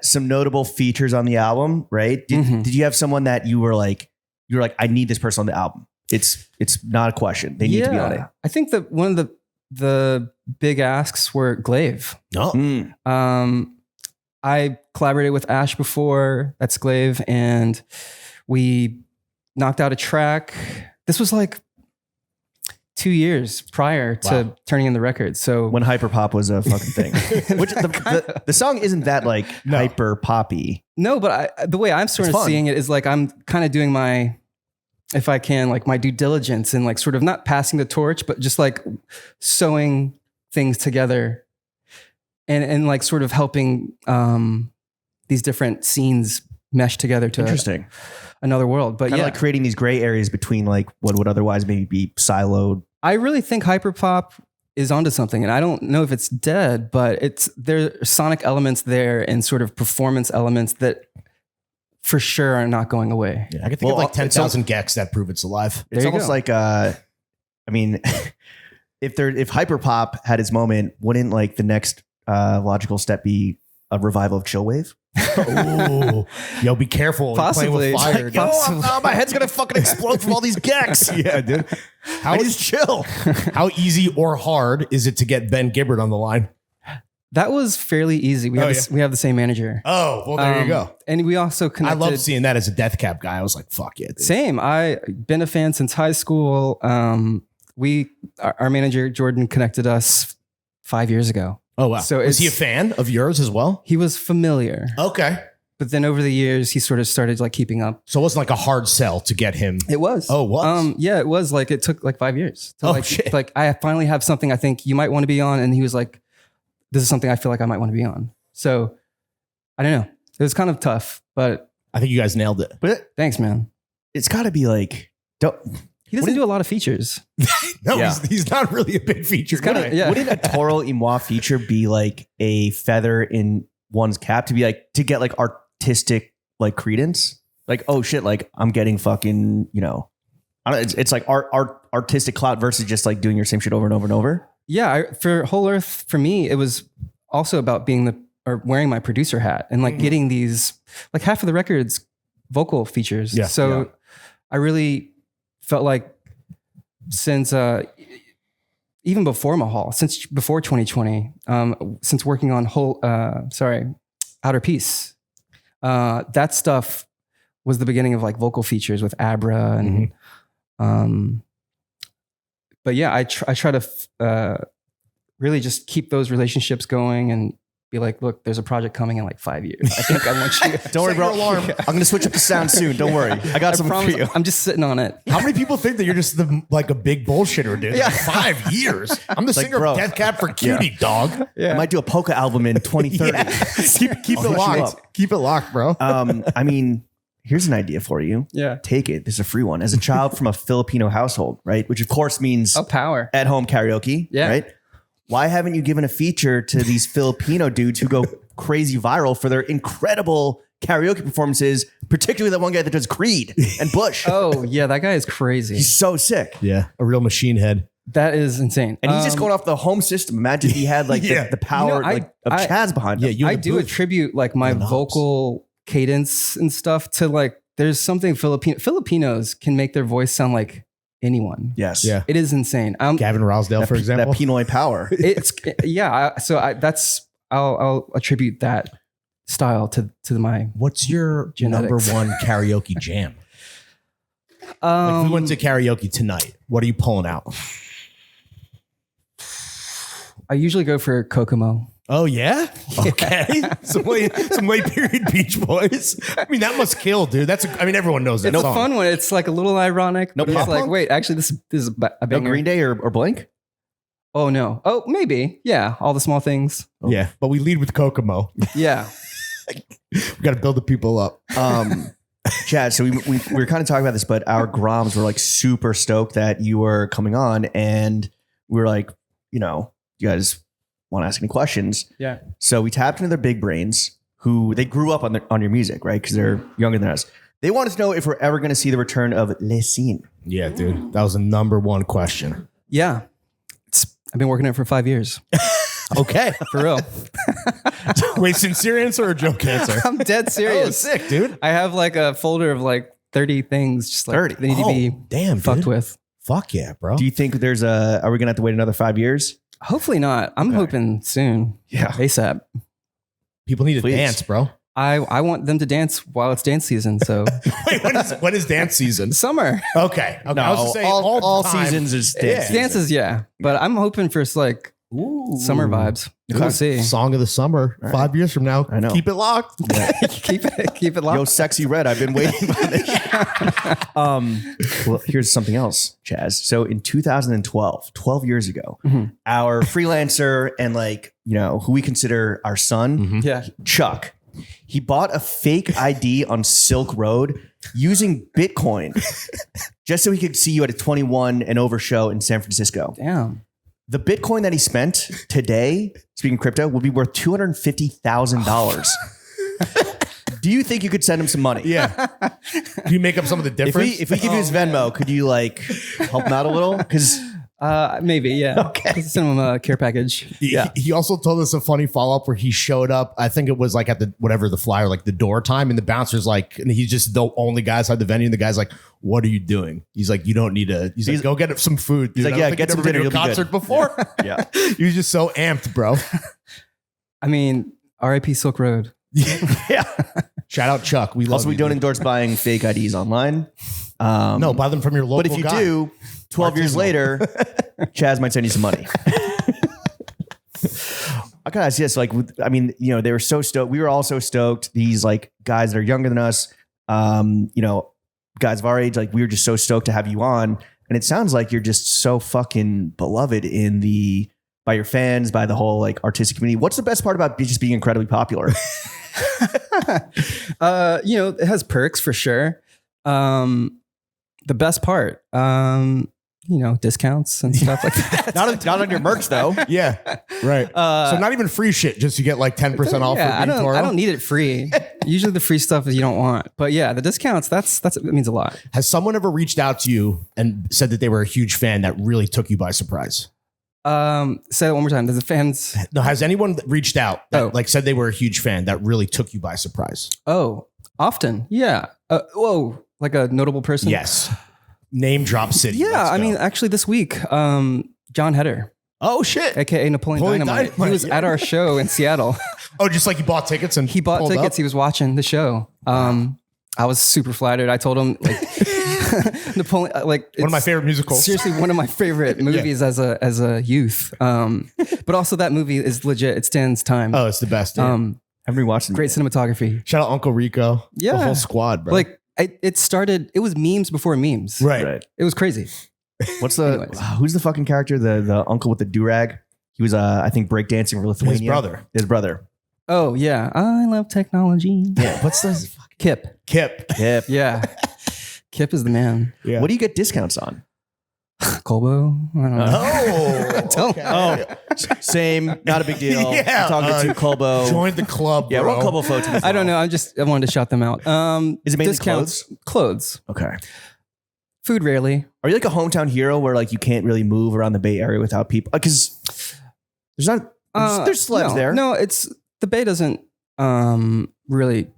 Some notable features on the album, right? Did you have someone that you were like, I need this person on the album? It's not a question. They need to be on it. I think that one of the big asks were Glaive. I collaborated with Ash before. That's Glaive, and we knocked out a track. This was like 2 years prior to turning in the record. So when hyperpop was a fucking thing, which the song isn't that like hyper poppy. No, but the way I'm sort of seeing it is like I'm kind of doing my, if I can, like my due diligence and like sort of not passing the torch, but just like sewing things together and like sort of helping these different scenes mesh together to another world. But kind of like creating these gray areas between like what would otherwise maybe be siloed. I really think hyperpop is onto something, and I don't know if it's dead, but there are sonic elements there and sort of performance elements that for sure are not going away. Yeah, I can think of like 10,000 gecs that prove it's alive. It's almost like, I mean, if hyperpop had its moment, wouldn't like the next logical step be a revival of chillwave? Oh, yo, be careful. Possibly. With fire. Like, my head's gonna fucking explode from all these gecs. Yeah, dude. I just chill. How easy or hard is it to get Ben Gibbard on the line? That was fairly easy. We have the same manager. Oh, well, there you go. And we also connected. I love seeing that as a Death Cab guy. I was like, fuck it. Same. I've been a fan since high school. Our manager, Jordan, connected us 5 years ago. Oh, wow. So was he a fan of yours as well? He was familiar. Okay. But then over the years, he sort of started like keeping up. So it wasn't like a hard sell to get him. It was. Oh, what? Yeah, it was like, it took like 5 years. Shit. Like I finally have something I think you might want to be on. And he was like, this is something I feel like I might want to be on. So I don't know. It was kind of tough, but I think you guys nailed it. But thanks, man. It's gotta be like, He doesn't do a lot of features. No, Yeah. he's not really a big feature guy. Wouldn't a Toro y Moi feature be like a feather in one's cap to be like, to get like artistic like credence? Like, oh shit, like I'm getting fucking, I don't, it's like artistic clout versus just like doing your same shit over and over and over. Yeah, for Hole Erth, for me, it was also about wearing my producer hat and like getting these, like half of the record's vocal features. Yeah, So I really felt like since even before Mahal, since before 2020, since working on Outer Peace, that stuff was the beginning of like vocal features with Abra and but yeah, I try to really just keep those relationships going and be like, look, there's a project coming in like 5 years. I think I want you. Don't worry, bro. I'm going to switch up the sound soon. Don't worry. I got something for you. I'm just sitting on it. How many people think that you're just like a big bullshitter, dude? Yeah. Like 5 years. I'm the singer bro. of Death Cab for Cutie, dog. I might do a polka album in 2030. Keep it locked. Keep it locked, bro. I mean, here's an idea for you. Yeah. Take it. This is a free one. As a child from a Filipino household, right? Which of course means Power. at home karaoke, Yeah. right? Why haven't you given a feature to these Filipino dudes who go crazy viral for their incredible karaoke performances, particularly that one guy that does Creed and Bush? Oh yeah, that guy is crazy. He's so sick. Yeah. A real machine head. That is insane. And he's just going off the home system. Imagine if he had like the power of Chaz behind him. I do attribute like my vocal cadence and stuff to like, there's something Filipinos can make their voice sound like anyone. Yes. Yeah. It is insane. Gavin Rossdale, for example. That Pinoy power. It's I'll attribute that style to my. What's your genetics. number one karaoke jam? Like if we went to karaoke tonight, what are you pulling out? I usually go for Kokomo. Oh yeah? Okay. some late period Beach Boys. I mean, that must kill, dude. Everyone knows that It's song. a fun one. It's like a little ironic. No but it's pop like, punk? wait, actually this is a No banger. Green Day or Blink? Oh no. Oh, maybe. Yeah. All the small things. Yeah, but we lead with Kokomo. Yeah. We got to build the people up. Chad, so we were kind of talking about this, but our Groms were like super stoked that you were coming on, and we were like, you guys want to ask any questions? Yeah. So we tapped into their big brains, who they grew up on your music, right? Because they're younger than us. They wanted to know if we're ever going to see the return of Les Scene. Yeah, dude. That was the number one question. Yeah. I've been working on it for 5 years. Okay. For real. Wait, sincere answer or joke answer? I'm dead serious. Oh, sick, dude. I have like a folder of like 30 things just like 30? they need to be fucked with. Fuck yeah, bro. Do you think are we going to have to wait another 5 years? Hopefully not. I'm hoping soon. Yeah. ASAP. People need to Please. dance, bro. I want them to dance while it's dance season. So Wait, when is dance season? summer. Okay. No, I was just saying all time. seasons is Yeah. dance. Dances, yeah. But I'm hoping for like summer vibes. We'll see. Song of the summer. 5 years from now. I know. Keep it locked. keep it Yo, locked. Sexy Red, I've been waiting for this. Well, here's something else, Chaz. So in 2012, 12 years ago, our freelancer and who we consider our son, Yeah. Chuck, he bought a fake ID on Silk Road using Bitcoin just so he could see you at a 21 and over show in San Francisco. Damn. The Bitcoin that he spent today, speaking of crypto, will be worth $250,000. Do you think you could send him some money? Yeah. Can you make up some of the difference? If we give you his Venmo, could you help him out a little? Because Maybe, yeah. Okay. Send them a care package. He also told us a funny follow-up where he showed up. I think it was like at the flyer, like the door time, and the bouncer's like, and he's just the only guy outside the venue, and the guy's like, "What are you doing?" He's like, "You don't need to." He's like, "Go get some food." He's like, "Yeah, get some dinner. You'll You'll be concert good." before. Yeah. He was just so amped, bro. I mean, RIP Silk Road. Yeah. Shout out Chuck. We love Also, we you, don't dude. endorse buying fake IDs online. No, buy them from your local. But if you guy. do, 12 years Artisanal. later, Chaz might send you some money. I gotta ask this, they were so stoked. We were all so stoked. These guys that are younger than us, guys of our age, we were just so stoked to have you on. And it sounds like you're just so fucking beloved by your fans, by the whole artistic community. What's the best part about just being incredibly popular? It has perks for sure. The best part, discounts and stuff like that. Not on your merch though. Yeah, right. So not even free shit, just you get like 10% off. Yeah, for being Toro? I don't need it free. Usually the free stuff is you don't want. But yeah, the discounts, that means a lot. Has someone ever reached out to you and said that they were a huge fan that really took you by surprise? Say that one more time. Does the fans? No, has anyone reached out that Oh. like said they were a huge fan that really took you by surprise? Oh, often. Yeah. Whoa, like a notable person? Yes. Name drop city. Yeah, Let's I go. mean, actually this week, John Heder, oh shit. aka Napoleon Napoleon Dynamite, he Dynamite, was yeah. at our show in Seattle. Oh, just like you bought tickets and He bought pulled tickets. up? He was watching the show. I was super flattered. I told him like Napoleon, like One of my it's favorite musicals. seriously one of my favorite movies as a youth. But also that movie is legit. It stands time. Oh, it's the best. Dude. Haven't rewatched it. Great cinematography. Shout out Uncle Rico. Yeah. The whole squad, bro. Like it started. It was memes before memes. right. Right. It was crazy. What's the Anyways. who's the fucking character? The uncle with the durag. He was I think breakdancing for Lithuania. His brother. Oh yeah, I love technology. Yeah. What's the Kip. Kip. Kip? Yeah, Kip is the man. Yeah. What do you get discounts on? Colbo. I don't know. Oh. Don't- okay. Oh, same. Not a big deal. Yeah, I'm talking to Colbo. Join the club, Yeah, bro. what Colbo photo? I don't know. I wanted to shout them out. Is it mainly discounts? Clothes. Okay. Food rarely. Are you like a hometown hero where like you can't really move around the Bay Area without people? Because there's not there's celebs no, there. No, it's the Bay doesn't really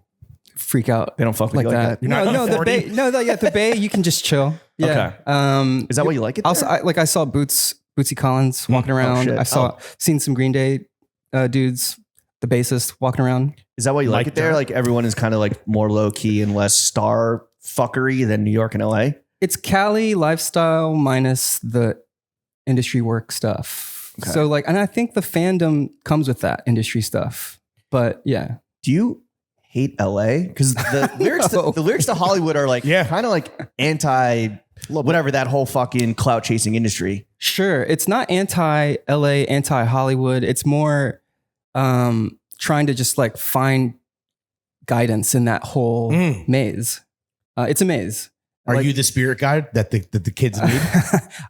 freak out. They don't fuck with like you that. like that. You're not No, the authority? Bay. No, the Bay. You can just chill. Yeah. Okay. Is that why you like it? Also, there? I saw Bootsy Collins walking around. shit. I seen some Green Day dudes, the bassist walking around. Is that why you like Mike it there? Dirk. Like everyone is kind of like more low key and less star fuckery than New York and LA. It's Cali lifestyle minus the industry work stuff. Okay. So like, and I think the fandom comes with that industry stuff. But yeah, Do you hate LA? Because the lyrics, No. the lyrics to Hollywood are like Yeah. kind of like anti whatever that whole fucking clout chasing industry. sure. It's not anti LA, anti Hollywood. It's more trying to just like find guidance in that whole maze. It's a maze. Are Like- you the spirit guide that the kids need?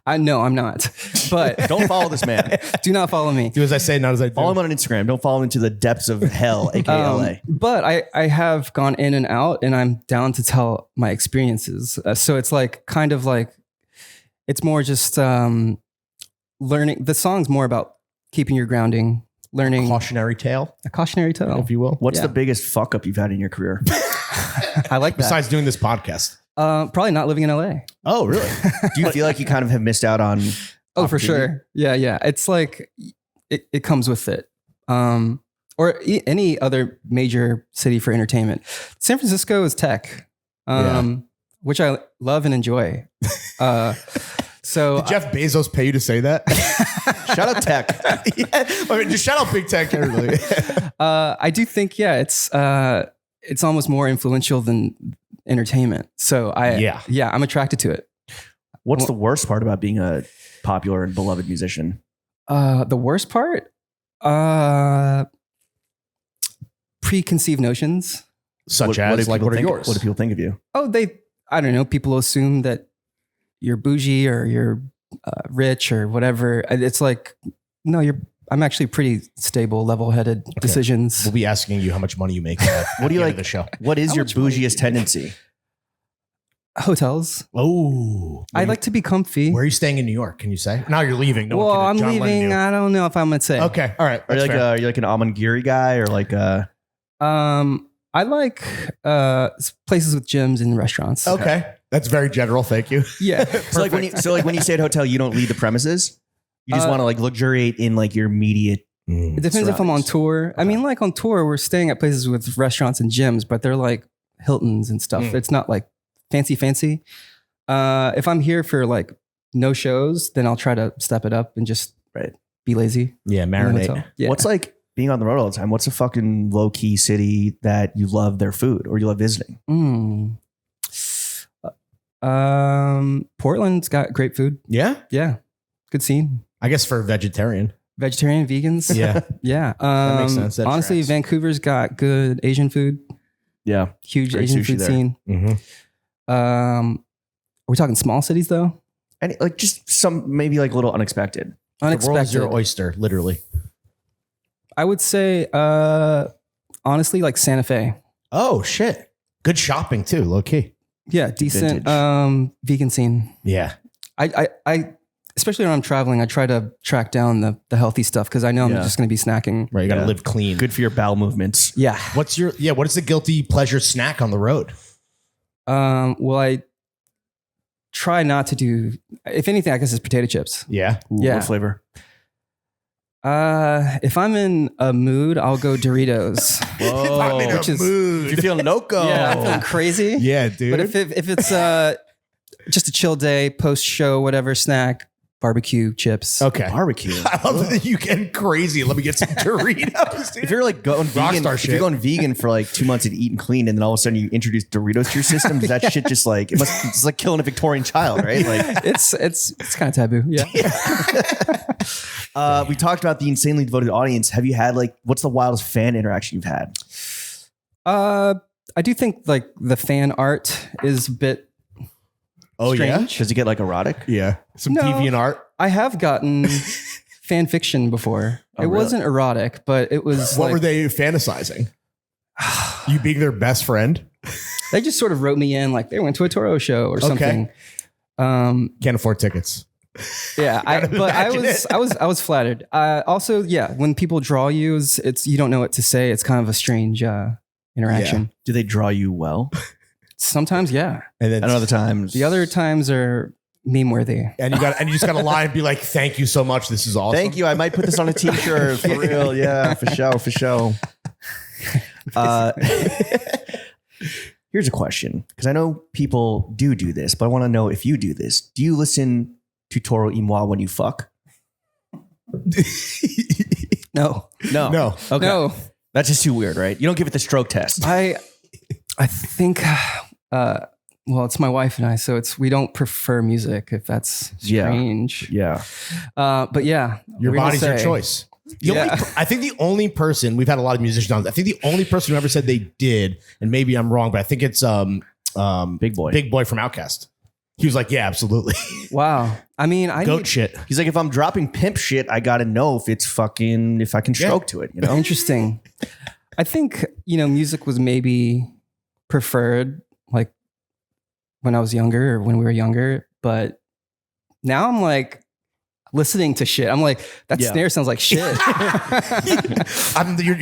I know I'm not, but Don't follow this man. do not follow me. Do as I say, not as I do. Follow him on Instagram. Don't follow him into the depths of hell, aka LA. But I have gone in and out, and I'm down to tell my experiences. So it's like kind of like it's more just learning. The song's more about keeping your grounding, learning Cautionary tale, a cautionary tale. if you will. What's Yeah. the biggest fuck up you've had in your career? I like that. Besides doing this podcast. Probably not living in LA. Oh, really? Do you feel like you kind of have missed out on? Oh, for opportunity? sure. Yeah. It's like it comes with it. Or any other major city for entertainment. San Francisco is tech, which I love and enjoy. So Did Jeff Bezos pay you to say that? Shout out tech. Yeah. I mean, just shout out big tech, everybody. I do think, it's almost more influential than entertainment. So I'm attracted to it. What's the worst part about being a popular and beloved musician? The worst part, preconceived notions. Such do as, like, people what are think- yours? What do people think of you? Oh, I don't know. People assume that you're bougie or you're rich or whatever. It's like, no, I'm actually pretty stable, level-headed decisions. We'll be asking you how much money you make. What do you like? The show? What is How your much money bougiest tendency? Hotels. Oh, I like to be comfy. Where are you staying in New York? Can you say? Now you're leaving. No well, one I'm can, John Lennon leaving. knew. I don't know if I'm gonna say. Okay, all right. Are you That's fair. like an Amangiri guy or like a? I like places with gyms and restaurants. Okay, that's very general. Thank you. Yeah. So like when you stay at a hotel, you don't leave the premises. You just want to like luxuriate in like your immediate. It depends if I'm on tour. I mean, like on tour, we're staying at places with restaurants and gyms, but they're like Hiltons and stuff. It's not like fancy. If I'm here for like no shows, then I'll try to step it up and just be lazy. Yeah, in the marinate. hotel. Yeah. What's like being on the road all the time? What's a fucking low key city that you love their food or you love visiting? Portland's got great food. Yeah, Yeah. Good scene. I guess for a vegetarian. Vegetarian, vegans. Yeah, Yeah. That makes sense. That honestly, tracks. Vancouver's got good Asian food. Yeah, Huge Great Asian sushi food there. scene. mm-hmm. Are we talking small cities though? Any, like just some maybe like a little unexpected. The world is Unexpected. your oyster, literally. I would say, honestly, like Santa Fe. Oh shit. Good shopping too, low key. Yeah, decent vegan scene. Yeah. I especially when I'm traveling, I try to track down the healthy stuff because I know I'm just going to be snacking. Right. You got to Yeah. live clean. Good for your bowel movements. Yeah. What is the guilty pleasure snack on the road? Well, I try not to do. If anything, I guess it's potato chips. Yeah. Ooh, Yeah. What flavor? If I'm in a mood, I'll go Doritos. Whoa. Which is- mood. You're feeling loco. Yeah, I'm feeling crazy. Yeah, dude. But if it's just a chill day, post show, whatever snack, barbecue chips. okay. Barbecue. I love that you getting crazy. Let me get some Doritos. Dude. If you're like going vegan, Rockstar if shit. you're going vegan for like 2 months and eating clean, and then all of a sudden you introduce Doritos to your system, does that shit just like it's like killing a Victorian child, right? Like It's kind of taboo. Yeah. we talked about the insanely devoted audience. Have you had like what's the wildest fan interaction you've had? I do think like the fan art is a bit Oh strange. Does it get like erotic? yeah. Some No. deviant art. I have gotten fan fiction before. Oh, it really? wasn't erotic, but it was What like, were they fantasizing? You being their best friend? they just sort of wrote me in like they went to a Toro show or something. Can't afford tickets. Yeah, but I imagine it. was flattered. Also, yeah, when people draw you, it's you don't know what to say. It's kind of a strange interaction. Do they draw you well? Sometimes, yeah. And then And other times, The other times are meme worthy. and you just gotta lie and be like, thank you so much. This is awesome. thank you. I might put this on a t-shirt for real. Yeah, for show, for show. Here's a question, because I know people do this, but I want to know if you do this. Do you listen to Toro y Moi when you fuck? No, No. Okay. no. That's just too weird, right? You don't give it the stroke test. I think. Well, it's my wife and I, so we don't prefer music if that's Yeah. strange. Yeah. But yeah, Your we're gonna body's your say- choice. Yeah. I think the only person, we've had a lot of musicians on, I think the only person who ever said they did, and maybe I'm wrong, but I think it's Big boy. Big Boy from Outkast. He was like, yeah, absolutely. Wow. I mean, Goat shit. He's like, if I'm dropping pimp shit, I got to know if it's fucking, if I can stroke to it, you know? Interesting. I think, music was maybe preferred like when I was younger or when we were younger, but now I'm like listening to shit. I'm like, that Yeah. snare sounds like shit. You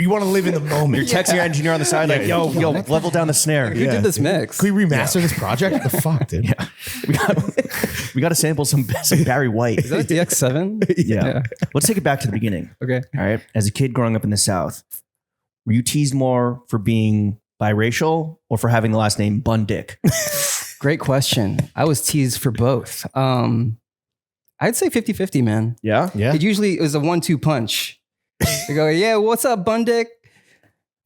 want to live in the moment. You're texting your engineer on the side, like, yo, level down the snare. Who did this mix? Can we remaster this project? What the fuck, dude? We got to sample some Barry White. Is that a DX7? Yeah. Let's take it back to the beginning. Okay. All right. As a kid growing up in the South, were you teased more for being biracial or for having the last name Bun Dick? Great question. I was teased for both. I'd say 50-50, man. Yeah. Yeah. It was a 1-2 punch. They go, yeah, what's up, Bundick?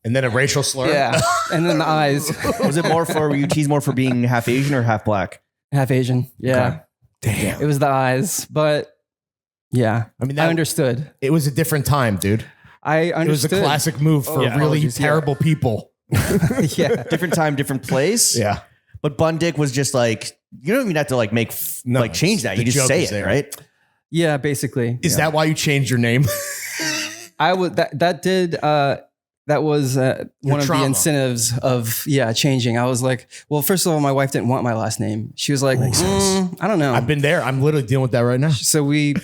And then a racial slur. Yeah. And then the eyes. Was it were you teased more for being half Asian or half black? Half Asian. Yeah. Damn. It was the eyes. But yeah. I mean, I understood. it was a different time, dude. I It was a understood. classic move for yeah. really Apologies, yeah. terrible people. Yeah. Different time, different place. Yeah. But Bun Dick was just like, you don't even have to like No, change that. the You just joke say is it, there. right? Yeah, basically. Is that why you changed your name? I would that was one of the trauma. incentives of changing. I was like, well, first of all, my wife didn't want my last name. She was like, I don't know. I've been there. I'm literally dealing with that right now. So we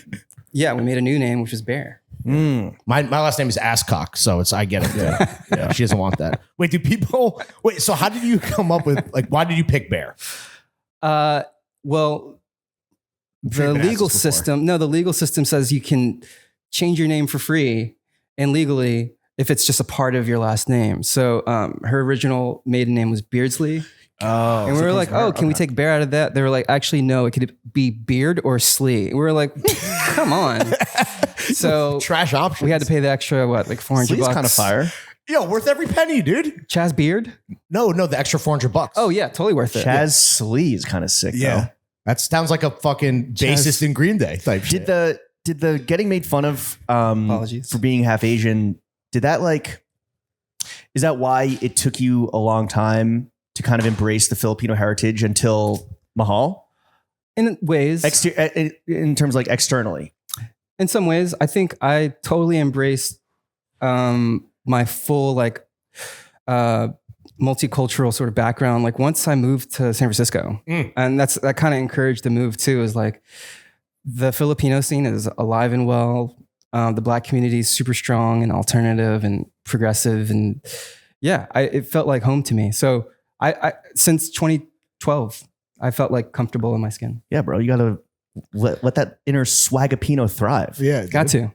made a new name, which was Bear. My last name is Asscock, so I get it. Yeah. She doesn't want that. Wait, so how did you come up with, like, why did you pick Bear? Well, sure the you've been legal asked this before. system, the legal system says you can change your name for free and legally if it's just a part of your last name. So her original maiden name was Beardsley. Oh. And we were like, can we take Bear out of that? They were like, actually, no, it could be Beard or Slee. And we were like, come on. So Trash options. we had to pay the extra, like $400. Slee's kind of fire. Yo, worth every penny, dude. Chaz Beard? No, the extra $400. Oh, yeah, totally worth it. Chaz Slee is kind of sick, though. That sounds like a fucking bassist in Green Day type shit. Did the getting made fun of Apologies. for being half Asian, is that why it took you a long time to kind of embrace the Filipino heritage until Mahal? In ways, In terms of like externally. in some ways, I think I totally embraced my full like multicultural sort of background. Like once I moved to San Francisco, and that kind of encouraged the move too. Is like the Filipino scene is alive and well. The Black community is super strong and alternative and progressive, and yeah, it felt like home to me. So I since 2012, I felt like comfortable in my skin. Yeah, bro, you gotta let that inner Swagapino thrive. Yeah, Got to.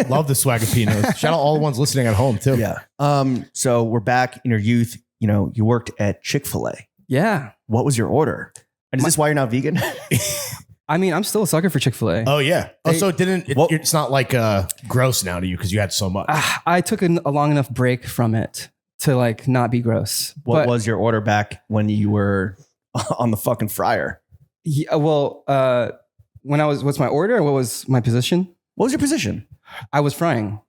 love the Swagapinos. Shout out all the ones listening at home too. Yeah. So we're back in your youth. You know, you worked at Chick-fil-A. Yeah. What was your order? And is this why you're not vegan? I mean, I'm still a sucker for Chick-fil-A. Oh yeah. So it's not like gross now to you because you had so much. I took a long enough break from it to like not be gross. What was your order back when you were on the fucking fryer? Yeah, well, what's my order? What was my position? What was your position? I was frying.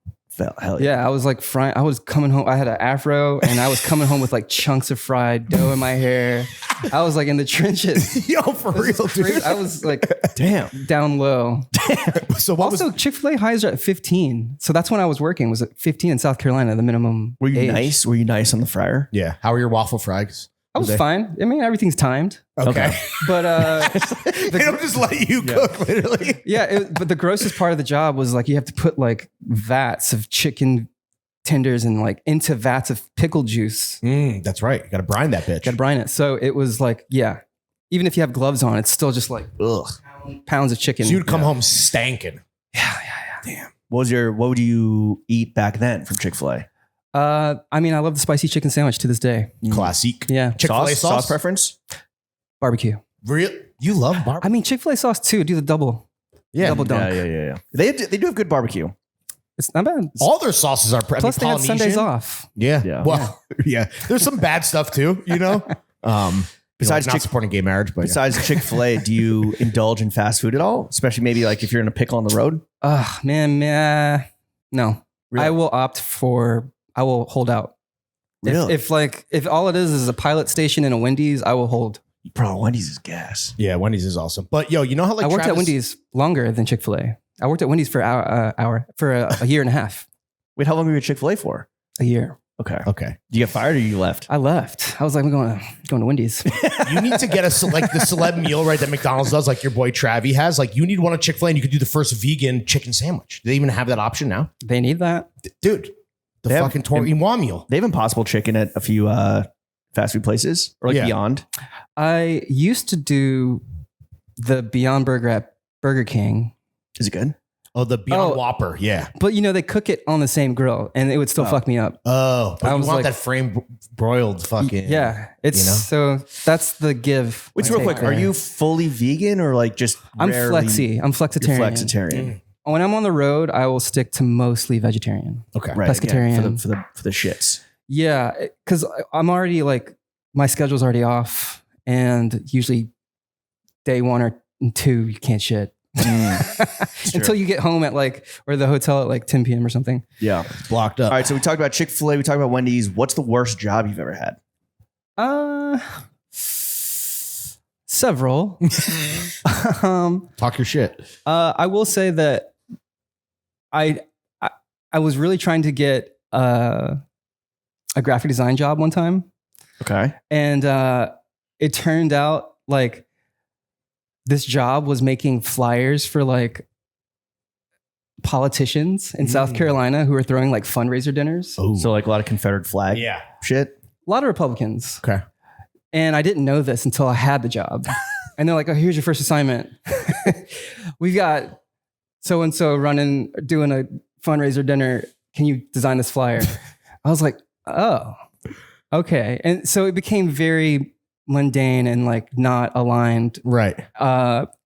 Hell yeah. Yeah, I was like frying. I was coming home. I had an afro and I was coming home with like chunks of fried dough in my hair. I was like in the trenches. Yo, for real, dude. I was like, Damn. down low. So what Also, Chick-fil-A hires are at 15. So that's when I was working, was at 15 in South Carolina, the minimum Were you age. nice? Were you nice on the fryer? Yeah. How are your waffle fries? I was fine. I mean, everything's timed. Okay. But They don't just let you cook, literally. yeah, but the grossest part of the job was like you have to put like vats of chicken tenders and like into vats of pickle juice. That's right. You got to brine that bitch. Got to brine it. So it was like, yeah, even if you have gloves on, it's still just like pounds of chicken. So you'd come home stanking. Yeah. Damn. What would you eat back then from Chick-fil-A? I mean, I love the spicy chicken sandwich to this day. Classique. Yeah. Chick-fil-A Sauce preference? Barbecue. Real? You love barbecue? I mean, Chick-fil-A sauce too. Do the double. Yeah. Double dunk. Yeah. They do have good barbecue. It's not bad. All their sauces are Plus they had Sundays off. Yeah. Well, yeah. There's some bad stuff too, you know? Besides not supporting gay marriage, but Besides Chick-fil-A, do you indulge in fast food at all? Especially maybe like if you're in a pickle on the road? Man. No. Really? I will hold out. Really? If all it is a pilot station and a Wendy's, I will hold. Bro, Wendy's is gas. yeah, Wendy's is awesome. But yo, you know how like I worked at Travis- Wendy's longer than Chick-fil-A. I worked at Wendy's for a year and a half. Wait, how long were you at Chick-fil-A for? A year. Okay. Okay. You get fired or you left? I left. I was like, I'm going to Wendy's. You need to get like the celeb meal, right? That McDonald's does, like your boy Travi has. Like you need one at Chick-fil-A and you could do the first vegan chicken sandwich. Do they even have that option now? They need that. Dude, the They have- fucking Toro y Moi meal. They have Impossible Chicken at a few fast food places or like Yeah. Beyond. I used to do the Beyond Burger at Burger King, Is it good? Oh, the Beyond Oh. Whopper. Yeah. but they cook it on the same grill and it would still fuck me up. Oh, but I you was want like- that frame broiled fucking. Yeah. It's so that's the give. Which I real take quick, are there. you fully vegan or like just I'm rarely- flexi. I'm You're flexitarian. flexitarian. When I'm on the road, I will stick to mostly vegetarian. Okay. Right. Pescatarian. again, for the shits. Yeah, because I'm already like my schedule's already off, and usually day 1 or 2 you can't shit until you get home at or the hotel at like 10 p.m. or something. Yeah. Blocked up. All right. So we talked about Chick-fil-A. We talked about Wendy's. What's the worst job you've ever had? Several. Talk your shit. I will say that I was really trying to get a graphic design job one time. Okay. And it turned out like this job was making flyers for like politicians in South Carolina who were throwing like fundraiser dinners. Oh. So like a lot of Confederate flag yeah. shit. A lot of Republicans. Okay. And I didn't know this until I had the job. And they're like, oh, here's your first assignment. We've got so-and-so doing a fundraiser dinner. Can you design this flyer? I was like, oh, okay. And so it became very mundane and like not aligned. Right.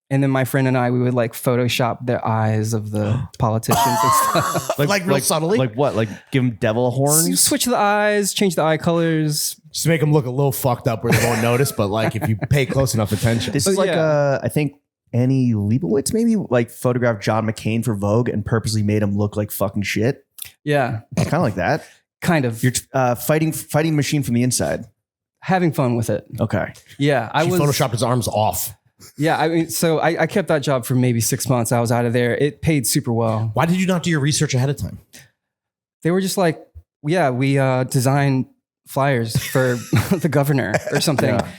And then my friend and I, we would like Photoshop the eyes of the politicians and stuff. Like real subtly? Like what? Like give them devil You horns? switch the eyes, change the eye colors. Just to make them look a little fucked up where they won't notice, but like if you pay close enough attention. This is like yeah. I think Annie Leibovitz maybe like photographed John McCain for Vogue and purposely made him look like fucking shit. Yeah, Kind of like that. kind of. You're fighting machine from the inside. Having fun with it. Okay. Yeah, I She was. photoshopped his arms off. Yeah, I mean, so I kept that job for maybe 6 months. I was out of there. It paid super well. Why did you not do your research ahead of time? They were just like, yeah, we designed flyers for the governor or something. Yeah.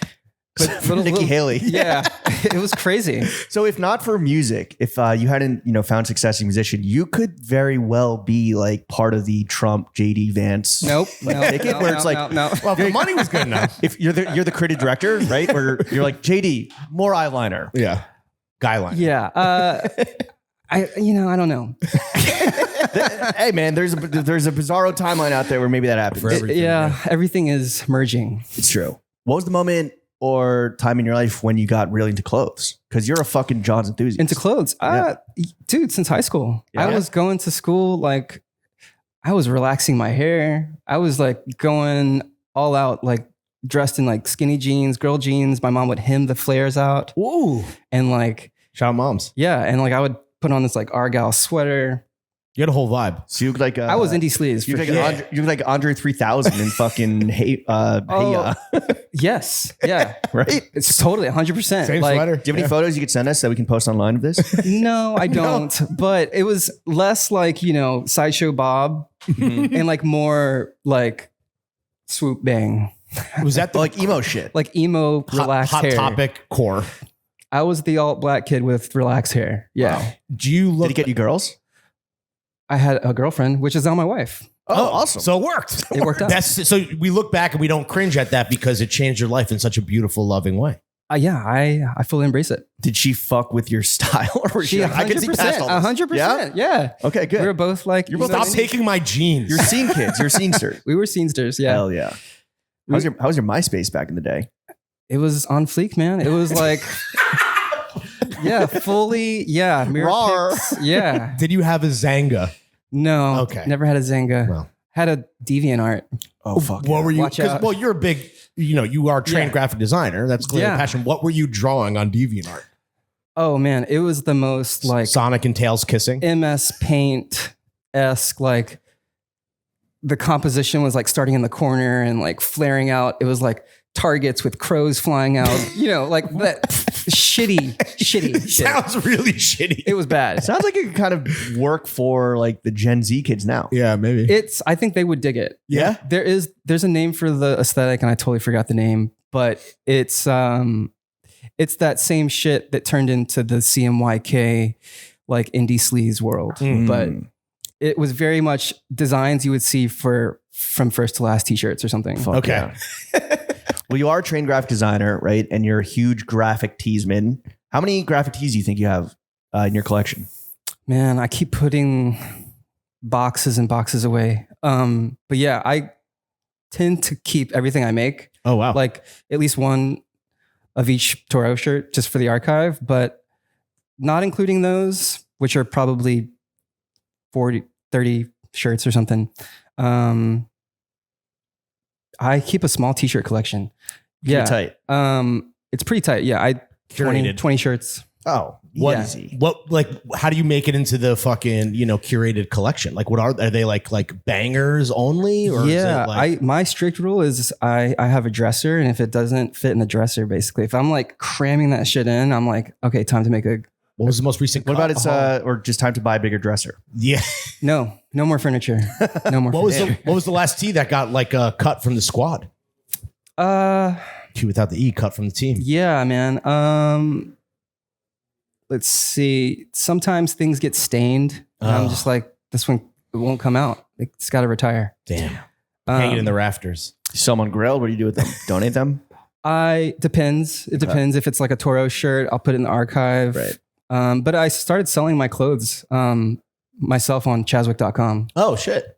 But Nikki Haley. Yeah, it was crazy. So if not for music, if you hadn't, found success as a musician, you could very well be like part of the Trump JD Vance. Nope. ticket where it's like, no. Well, if the money was good enough. if you're the creative director, right? Where you're like, JD, more eyeliner. Yeah. Guy line. Yeah. I don't know. Hey man, there's a bizarro timeline out there where maybe that happens. For everything, Everything is merging. It's true. What was the moment or time in your life when you got really into clothes? Because you're a fucking John's enthusiast. Into clothes. Yeah. Dude, since high school. Yeah. I was going to school, like I was relaxing my hair. I was like going all out, like dressed in like skinny jeans, girl jeans. My mom would hem the flares out. Ooh. And like, Shout out moms. yeah. And like I would put on this like Argyle sweater. You had a whole vibe. So you look like I was indie sleaze. You For look like sure. you look like Andre 3000 in fucking Hey Ya, Yes. Yeah. right? It's totally 100%. Same like, sweater. Do you have any photos you could send us that we can post online of this? No, I don't. But it was less like, Sideshow Bob and like more like swoop bang, Was that the Like emo shit. like emo relaxed hot hair. topic core? I was the alt black kid with relaxed hair. Yeah. Wow. Do you Did look? he get you girls? I had a girlfriend, which is now my wife. Oh, awesome. So it worked. It worked out. So we look back and we don't cringe at that because it changed your life in such a beautiful, loving way. Yeah, I fully embrace it. Did she fuck with your style? Or was she like, I can see past all this? 100%. Yeah. Okay, good. We were both like, You're both Stop taking my jeans. You're scene kids. You're scenesters. we were scenesters. Yeah. Hell yeah. How was your MySpace back in the day? It was on fleek, man. It was like, yeah, fully. Yeah. Mirror Rawr. pics. Yeah. Did you have a Zanga? No. Okay. Never had a Zanga. Well. Had a deviant art. Oh fuck. What were you? Watch out. Well, you're a big, you are a trained Yeah. graphic designer. That's clearly a Yeah. passion. What were you drawing on DeviantArt? Oh man, it was the most like Sonic and Tails kissing. MS Paint-esque, like the composition was like starting in the corner and like flaring out. It was like targets with crows flying out, like that shitty shit. Sounds really shitty. It was bad. Sounds like it could kind of work for like the Gen Z kids now. Yeah, maybe. I think they would dig it. Yeah. There's a name for the aesthetic and I totally forgot the name, but it's that same shit that turned into the CMYK like indie sleaze world. But it was very much designs you would see from first to last t-shirts or something. Fuck Okay. yeah. Well, you are a trained graphic designer, right? And you're a huge graphic teesman. How many graphic tees do you think you have in your collection? Man, I keep putting boxes and boxes away. But yeah, I tend to keep everything I make. Oh, wow. Like at least one of each Toro shirt just for the archive, but not including those, which are probably 30 shirts or something. I keep a small t-shirt collection. Pretty tight. It's pretty tight. Yeah. 20 shirts. Oh, Yeah. easy. How do you make it into the fucking, curated collection? Like, what are they like bangers only? Or Yeah. is it like, My strict rule is I have a dresser, and if it doesn't fit in the dresser, basically, if I'm like cramming that shit in, I'm like, okay, time to make what was the most recent? What cut? about it's or just time to buy a bigger dresser? Yeah. no more furniture. No more. What was the last tee that got like cut from the squad? T without the E, cut from the team. Yeah, man. Let's see. Sometimes things get stained. And I'm just like, this one it won't come out. It's got to retire. Damn. Hang it in the rafters. Someone grilled. What do you do with them? Donate them? Depends. It depends. If it's like a Toro shirt, I'll put it in the archive. Right. But I started selling my clothes myself on chazwick.com. Oh shit.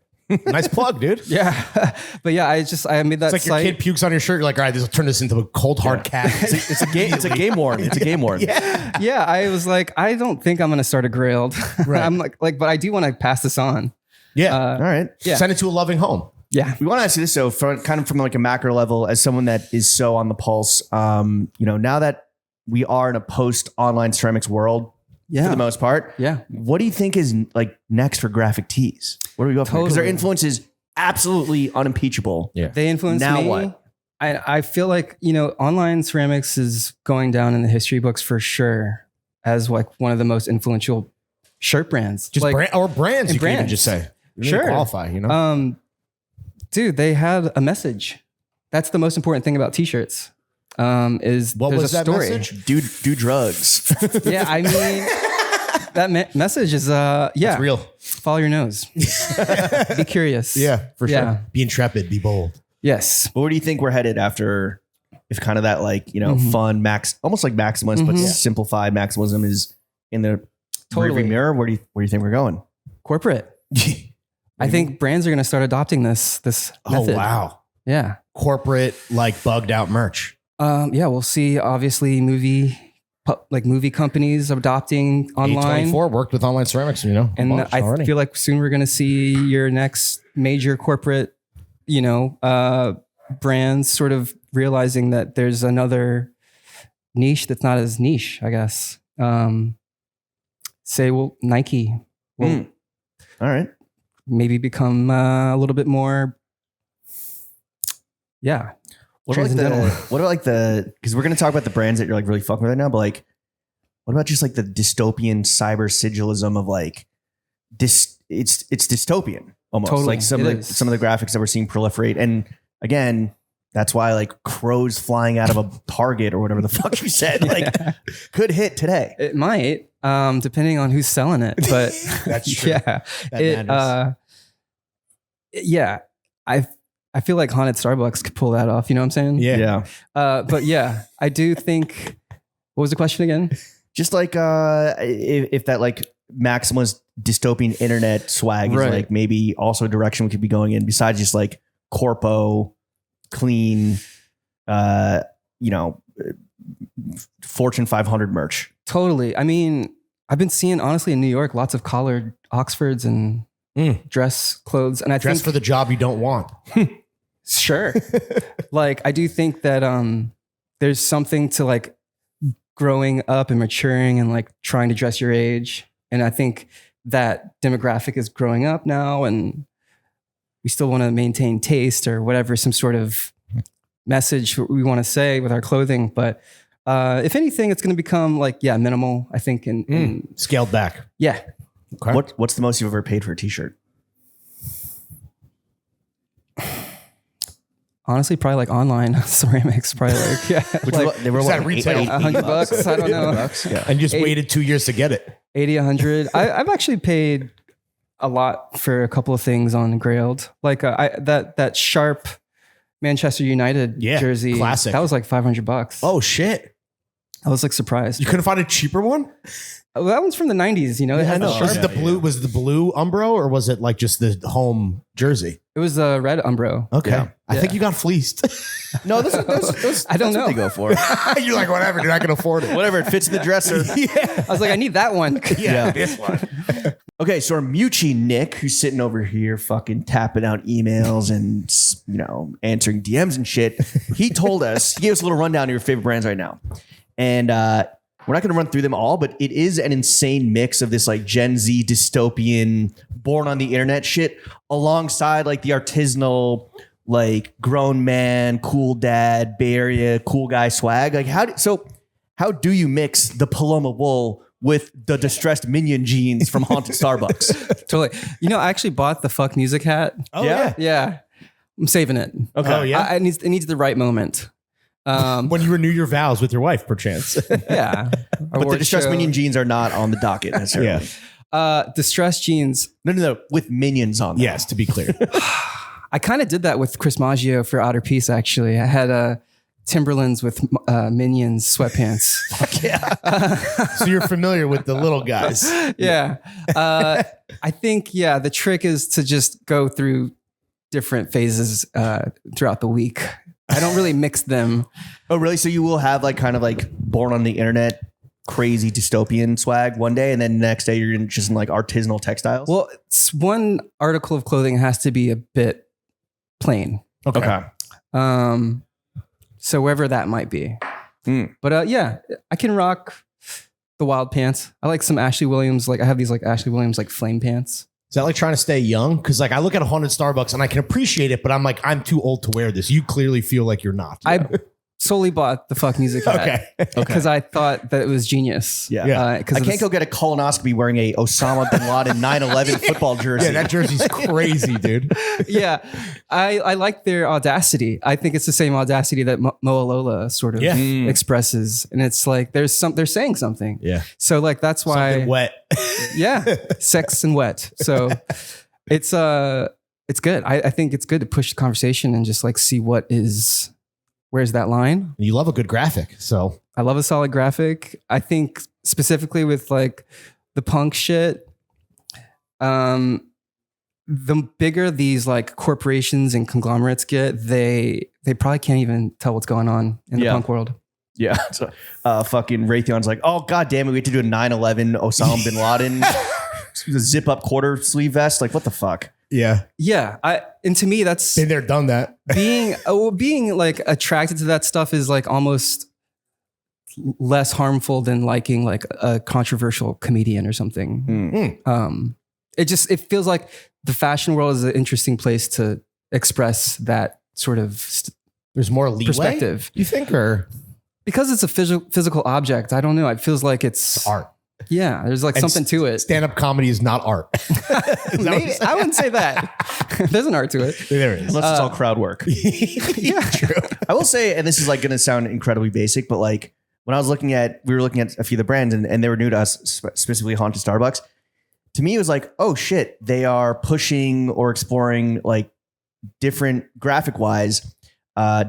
Nice plug, dude. Yeah. But yeah, I made that It's like your site. kid pukes on your shirt. You're like, all right, this will turn this into a cold hard cat. It's a game. It's a game worn. It's a game worn. Yeah. Yeah, I was like, I don't think I'm going to start a Grailed. Right. I'm like, but I do want to pass this on. Yeah. All right. Yeah. Send it to a loving home. Yeah. We want to ask you this, so from like a macro level, as someone that is so on the pulse, now that we are in a post-online ceramics world, Yeah. for the most part, Yeah. what do you think is like next for graphic tees? Where do we go from? Because their Totally. influence is absolutely unimpeachable. Yeah. They influenced Now me. what? I feel like, online ceramics is going down in the history books for sure as like one of the most influential shirt brands. Just like, brands, and you can even brands. just say. You Sure. qualify, you know? Dude, they had a message. That's the most important thing about t-shirts. Is What there's was a that story. message? Do drugs. Yeah, I mean, that message is It's real. follow your nose. Be curious. Yeah, for sure. Yeah. Be intrepid, be bold. Yes. But where do you think we're headed after, if kind of that like, fun almost like maximalist, but simplified maximalism is in the Totally. rearview mirror? Where do you think we're going? Corporate. I think brands are going to start adopting this method. Oh, wow. Yeah. Corporate, like bugged out merch. Yeah, we'll see. Obviously, movie companies adopting online, A24 worked with online ceramics, a and bunch I already. feel like soon we're going to see your next major corporate, brands sort of realizing that there's another niche that's not as niche. I guess. Nike will All right. maybe become a little bit more. Yeah. What about Transcendental. because we're going to talk about the brands that you're like really fucking with right now, but like, what about just like the dystopian cyber sigilism of like it's dystopian almost. Totally, Like some it of is. the graphics that we're seeing proliferate. And again, that's why like crows flying out of a Target or whatever the fuck you said, like could hit today. It might, depending on who's selling it, but That's true. Yeah, That matters. yeah. I feel like haunted Starbucks could pull that off. You know what I'm saying? Yeah. But yeah, I do think. What was the question again? Just like if that like maximalist dystopian internet swag is Right. like maybe also a direction we could be going in besides just like corpo, clean, Fortune 500 merch. Totally. I mean, I've been seeing honestly in New York lots of collared Oxfords and dress clothes, and I Dress think for the job you don't want. sure. Like I do think that there's something to like growing up and maturing and like trying to dress your age. And I think that demographic is growing up now, and we still want to maintain taste or whatever, some sort of message we want to say with our clothing. But if anything, it's going to become like, minimal, I think. And Scaled back. yeah. Okay. What's the most you've ever paid for a t-shirt? Honestly, probably like online ceramics, probably like, They were Is that what, retail? $100. I don't know. Yeah. And you just Eight- waited 2 years to get it. 80, 100. I've actually paid a lot for a couple of things on Grailed. Like that sharp Manchester United jersey. classic. That was like $500. Oh, shit. I was like surprised. You couldn't find a cheaper one? Well, that one's from the 90s, It had the Was sharp. it the blue? Was it the blue Umbro or was it like just the home jersey? It was a red Umbro. Okay. Yeah. I think you got fleeced. No, those I don't that's know. what they go for. You're like, whatever, you're not going to afford it. Whatever, it fits in the dresser. I was like, I need that one. Yeah. This one. Okay, so our Mucci Nick, who's sitting over here fucking tapping out emails and, answering DMs and shit, he gave us a little rundown of your favorite brands right now. And we're not going to run through them all, but it is an insane mix of this like Gen Z dystopian, born on the internet shit alongside like the artisanal, like grown man, cool dad, Bay Area, cool guy swag. Like how do you mix the Paloma wool with the distressed Minion jeans from Haunted Starbucks? Totally. I actually bought the fuck music hat. Oh, yeah. Yeah. I'm saving it. Okay. Oh, yeah. It needs the right moment. When you renew your vows with your wife, perchance. Yeah. But the distressed Minion jeans are not on the docket necessarily. Distressed jeans. No, with Minions on them. Yes, to be clear. I kind of did that with Chris Maggio for Outer Peace, actually. I had Timberlands with Minions sweatpants. So you're familiar with the little guys. Yeah. I think, the trick is to just go through different phases throughout the week. I don't really mix them. Oh, really? So you will have like kind of like born on the internet, crazy dystopian swag one day, and then next day you're just in like artisanal textiles? Well, one article of clothing has to be a bit plain. Okay. So wherever that might be. But I can rock the wild pants. I like some Ashley Williams. Like I have these like Ashley Williams like flame pants. Is that like trying to stay young? Because like I look at 100 Starbucks and I can appreciate it, but I'm like, I'm too old to wear this. You clearly feel like you're not. I solely bought the fuck music hat. Okay. Because I thought that it was genius. Yeah. Yeah. I can't go get a colonoscopy wearing a Osama bin Laden 9/11 football jersey. Yeah, that jersey's crazy, dude. Yeah. I like their audacity. I think it's the same audacity that Moalola sort of expresses. And it's like they're saying something. Yeah. So like that's why Something wet. yeah, sex and wet. So it's good. I think it's good to push the conversation and just like see where's that line. You love a good graphic, so I love a solid graphic. I think specifically with like the punk shit, the bigger these like corporations and conglomerates get, they probably can't even tell what's going on in the punk world. Yeah. So, fucking Raytheon's like, oh, God damn it. We have to do a 9/11 Osama bin Laden zip up quarter sleeve vest. Like, what the fuck? yeah. Yeah. And to me, that's Been there, done that. being like attracted to that stuff is like almost less harmful than liking like a controversial comedian or something. It feels like the fashion world is an interesting place to express that sort of There's more leeway, perspective. you think, or Because it's a physical object. I don't know. It feels like it's art? Yeah, there's like something to it. Stand-up comedy is not art. Maybe, I wouldn't say that. There's an art to it. There is. Unless it's all crowd work. Yeah, True. I will say, and this is like going to sound incredibly basic, but like when I was we were looking at a few of the brands and they were new to us, specifically Haunted Starbucks. To me, it was like, oh shit, they are pushing or exploring like different graphic wise,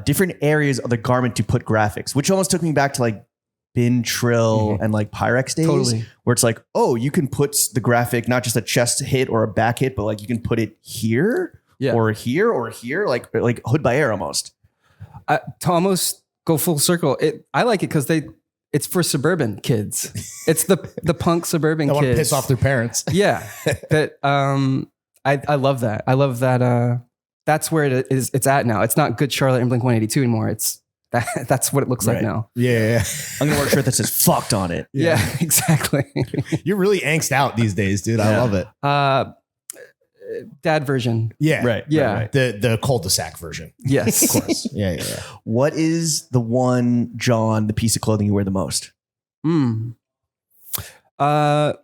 different areas of the garment to put graphics, which almost took me back to like Bin Trill and like Pyrex days, Totally. where it's like, oh, you can put the graphic, not just a chest hit or a back hit, but like you can put it here or here, like Hood by Air almost. To almost go full circle, I like it because it's for suburban kids. It's the punk suburban They kids. want to piss off their parents. Yeah, that I love that. I love that. That's where it's at now. It's not Good Charlotte and Blink 182 anymore. That's what it looks like Right. now. Yeah. I'm gonna wear a shirt that says "fucked" on it. Yeah, exactly. You're really angst out these days, dude. I love it. Dad version. Yeah. Right. Yeah. Right. The cul-de-sac version. Yes. Of course. Yeah. What is the one, John, the piece of clothing you wear the most? I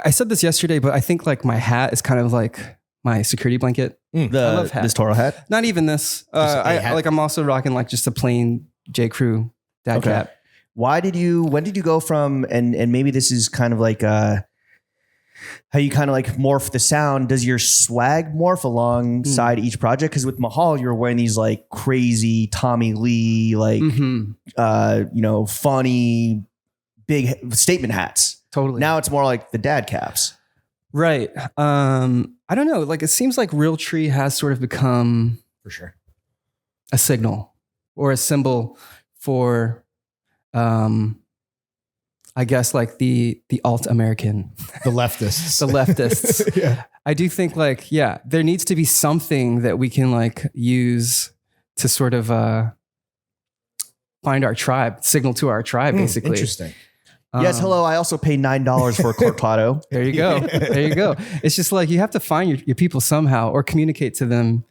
said this yesterday, but I think like my hat is kind of like my security blanket. I love hats. This Toro hat. Not even this. I'm also rocking like just a plain J. Crew dad cap. When did you go from, and maybe this is kind of like how you kind of like morph the sound. Does your swag morph alongside each project? Because with Mahal, you're wearing these like crazy Tommy Lee, like, funny, big statement hats. Totally. Now it's more like the dad caps. Right. I don't know. Like it seems like Realtree has sort of become For sure. a signal or a symbol for, I guess like the alt American, The leftists. the leftists. Yeah. I do think like, there needs to be something that we can like use to sort of find our tribe, signal to our tribe, basically. Interesting. Yes, hello. I also pay $9 for a cortado. There you go. There you go. It's just like you have to find your people somehow or communicate to them.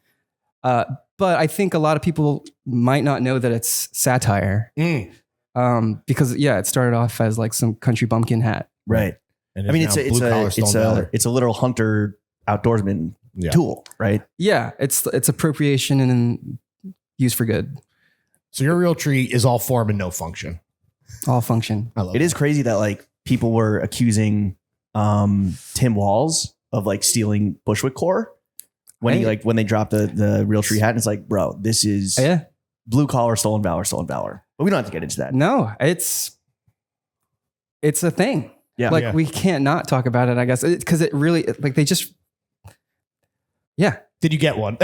But I think a lot of people might not know that it's satire. Because it started off as like some country bumpkin hat. Right. And I mean, it's a literal hunter outdoorsman tool, right? Yeah, it's appropriation and used for good. So your Realtree is all form and no function. All function. I love It is crazy that like people were accusing Tim Walz of like stealing Bushwick core when when they dropped the Realtree hat, and it's like, bro, this is blue collar stolen valor. But we don't have to get into that. No, it's a thing. Yeah. Like we can't not talk about it, I guess, because it really like they just. Yeah. Did you get one?